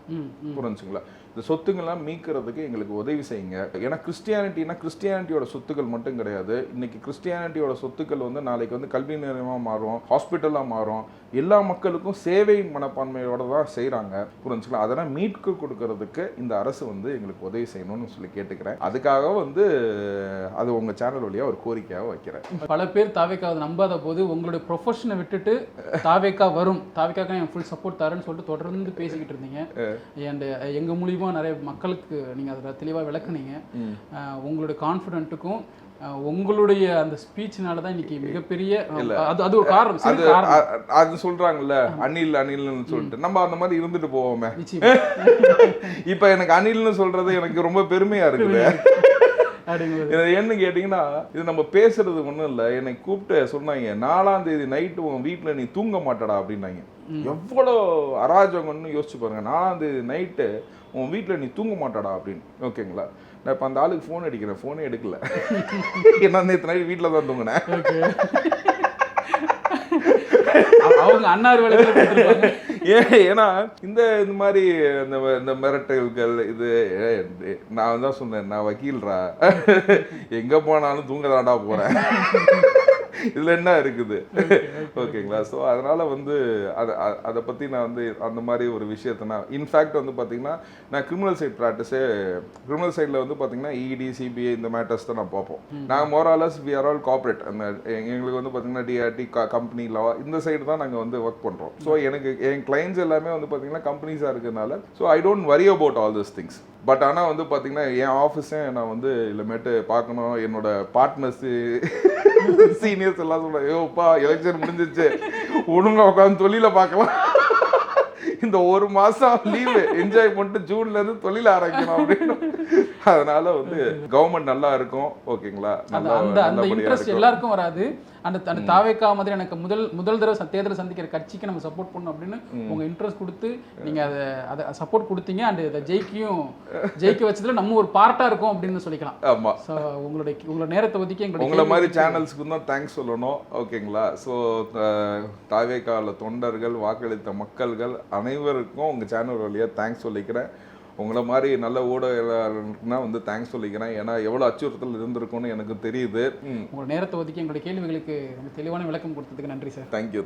புரிஞ்சுங்களா? இந்த சொத்துங்கள்லாம் மீட்கிறதுக்கு எங்களுக்கு உதவி செய்யுங்க. ஏன்னா கிறிஸ்டியானிட்டியோட சொத்துக்கள் மட்டும் கிடையாது, இன்னைக்கு கிறிஸ்டியானிட்டியோட சொத்துக்கள் வந்து நாளைக்கு வந்து கல்வி நிலையமாக மாறும், ஹாஸ்பிட்டலாக மாறும், எல்லா மக்களுக்கும் சேவை மனப்பான்மையோட தான் செய்கிறாங்க. இருக்காங்க, புரிஞ்சுக்கலாம். அதெல்லாம் மீட்கு கொடுக்கறதுக்கு இந்த அரசு வந்து எங்களுக்கு உதவி செய்யணும்னு சொல்லி கேட்டுக்கிறேன். அதுக்காக வந்து அது உங்கள் சேனல் வழியாக ஒரு கோரிக்கையாக வைக்கிறேன். பல பேர் தாவேக்காவை நம்பாத போது உங்களுடைய ப்ரொஃபஷனை விட்டுட்டு தாவேக்கா வரும், தாவேக்காக என் ஃபுல் சப்போர்ட் தரேன்னு சொல்லிட்டு தொடர்ந்து பேசிக்கிட்டு இருந்தீங்க. அண்ட் எங்கள் மூலியமா நிறைய மக்களுக்கு நீங்கள் அதில் தெளிவாக விளக்குனீங்க. உங்களுடைய கான்ஃபிடென்ட்டுக்கும் உங்களுடைய அந்த ஸ்பீச்னால தான் இன்னைக்கு மிகப்பெரிய அது ஒரு காரணம். அது சொல்றாங்கல்ல அணில்னு சொல்லிட்டு, நம்ம அந்த மாதிரி இருந்துட்டு போவோமே. இப்ப எனக்கு அணில்னு சொல்றது எனக்கு ரொம்ப பெருமையா இருக்குது. என்ன கேட்டீங்கன்னா, இது நம்ம பேசுறது ஒண்ணும் இல்ல. என்னை கூப்பிட்டு சொன்னாங்க, 4ஆம் தேதி நைட்டு உன் வீட்டுல நீ தூங்க மாட்டடா அப்படின்னாங்க. எவ்வளோ அராஜகம்னு யோசிச்சு பாருங்க. 4ஆம் தேதி நைட்டு உன் வீட்டில் நீ தூங்க மாட்டாடா அப்படின்னு. ஓகேங்களா, நான் இப்போ அந்த ஆளுக்கு ஃபோன் அடிக்கிறேன், ஃபோனே எடுக்கல. ஏன்னா நேற்று நைட் வீட்டில் தான் தூங்கினேன். அவங்க அண்ணார் ஏன்னா இந்த மாதிரி இந்த மிரட்டல்கள் இது நான் தான் சொன்னேன், நான் வக்கீல்ரா, எங்க போனாலும் தூங்கதாண்டா போறேன், இதுல என்ன இருக்குது. ஓகேங்களா, ஸோ அதனால வந்து அதை பத்தி நான் வந்து அந்த மாதிரி ஒரு விஷயத்த நான் இன்ஃபேக்ட் வந்து பார்த்தீங்கன்னா, நான் கிரிமினல் சைட் ப்ராக்டிஸே கிரிமினல் சைடில் வந்து பார்த்தீங்கன்னா இடி சிபிஐ இந்த மேட்டர்ஸ் தான் நான் பார்ப்போம். நாங்கள் morals we are all corporate. அந்த எங்களுக்கு வந்து பார்த்தீங்கன்னா டிஆர்டி கம்பெனி லா இந்த சைடு தான் நாங்கள் வந்து ஒர்க் பண்ணுறோம். ஸோ எனக்கு என் கிளைண்ட்ஸ் எல்லாமே வந்து பார்த்தீங்கன்னா கம்பெனிஸாக இருக்கிறதுனால so I don't worry about all this things. But ஆனால் வந்து பார்த்தீங்கன்னா என் ஆஃபீஸே நான் வந்து இல்லைமேட்டு பார்க்கணும். என்னோட பார்ட்னர்ஸு சீனியர்ஸ் எல்லாம் சொல்கிறேன், ஏப்பா எலெக்ஷன் முடிஞ்சிச்சு, ஒழுங்கா உட்காந்து தொழில பார்க்கலாம், இந்த ஒரு மாசம் லீவு என்ஜாய் பண்ணிட்டு ஜூன்ல இருந்து தொழில் ஆரம்பிக்கணும் அப்படின்னு. அதனால வந்து கவர்மெண்ட் நல்லா இருக்கும். ஓகேங்களா, அந்த இன்ட்ரெஸ்ட் எல்லாருக்கும் வராது. அந்த தாவேக்கா மாதிரி எனக்கு முதல் தடவை தேர்தலை சந்திக்கிற கட்சிக்கு நம்ம சப்போர்ட் பண்ணணும் அப்படின்னு உங்க இன்ட்ரெஸ்ட் கொடுத்து நீங்க அதை சப்போர்ட் கொடுத்தீங்க. அண்ட் இதை ஜெயிக்க வச்சதுல நம்ம ஒரு பார்ட்டா இருக்கும் அப்படின்னு சொல்லிக்கலாம். ஆமா, ஸோ உங்களோட நேரத்தை ஒதுக்கி உங்களை மாதிரி சேனல்ஸ்க்கு தான் தேங்க்ஸ் சொல்லணும். ஓகேங்களா, ஸோ தாவேக்கால தொண்டர்கள், வாக்களித்த மக்கள்கள் அனைவருக்கும் உங்க சேனல் வழியா தேங்க்ஸ் சொல்லிக்கிறேன். உங்களை மாதிரி நல்ல ஊடகனா வந்து தேங்க்ஸ் சொல்லிக்கிறேன். ஏன்னா எவ்வளோ அச்சுறுத்தல் இருந்திருக்கும்னு எனக்கு தெரியுது. உங்களோட நேரத்தை ஒதுக்கி எங்களுடைய கேள்விகளுக்கு தெளிவான விளக்கம் கொடுத்ததுக்கு நன்றி சார். தேங்க்யூ.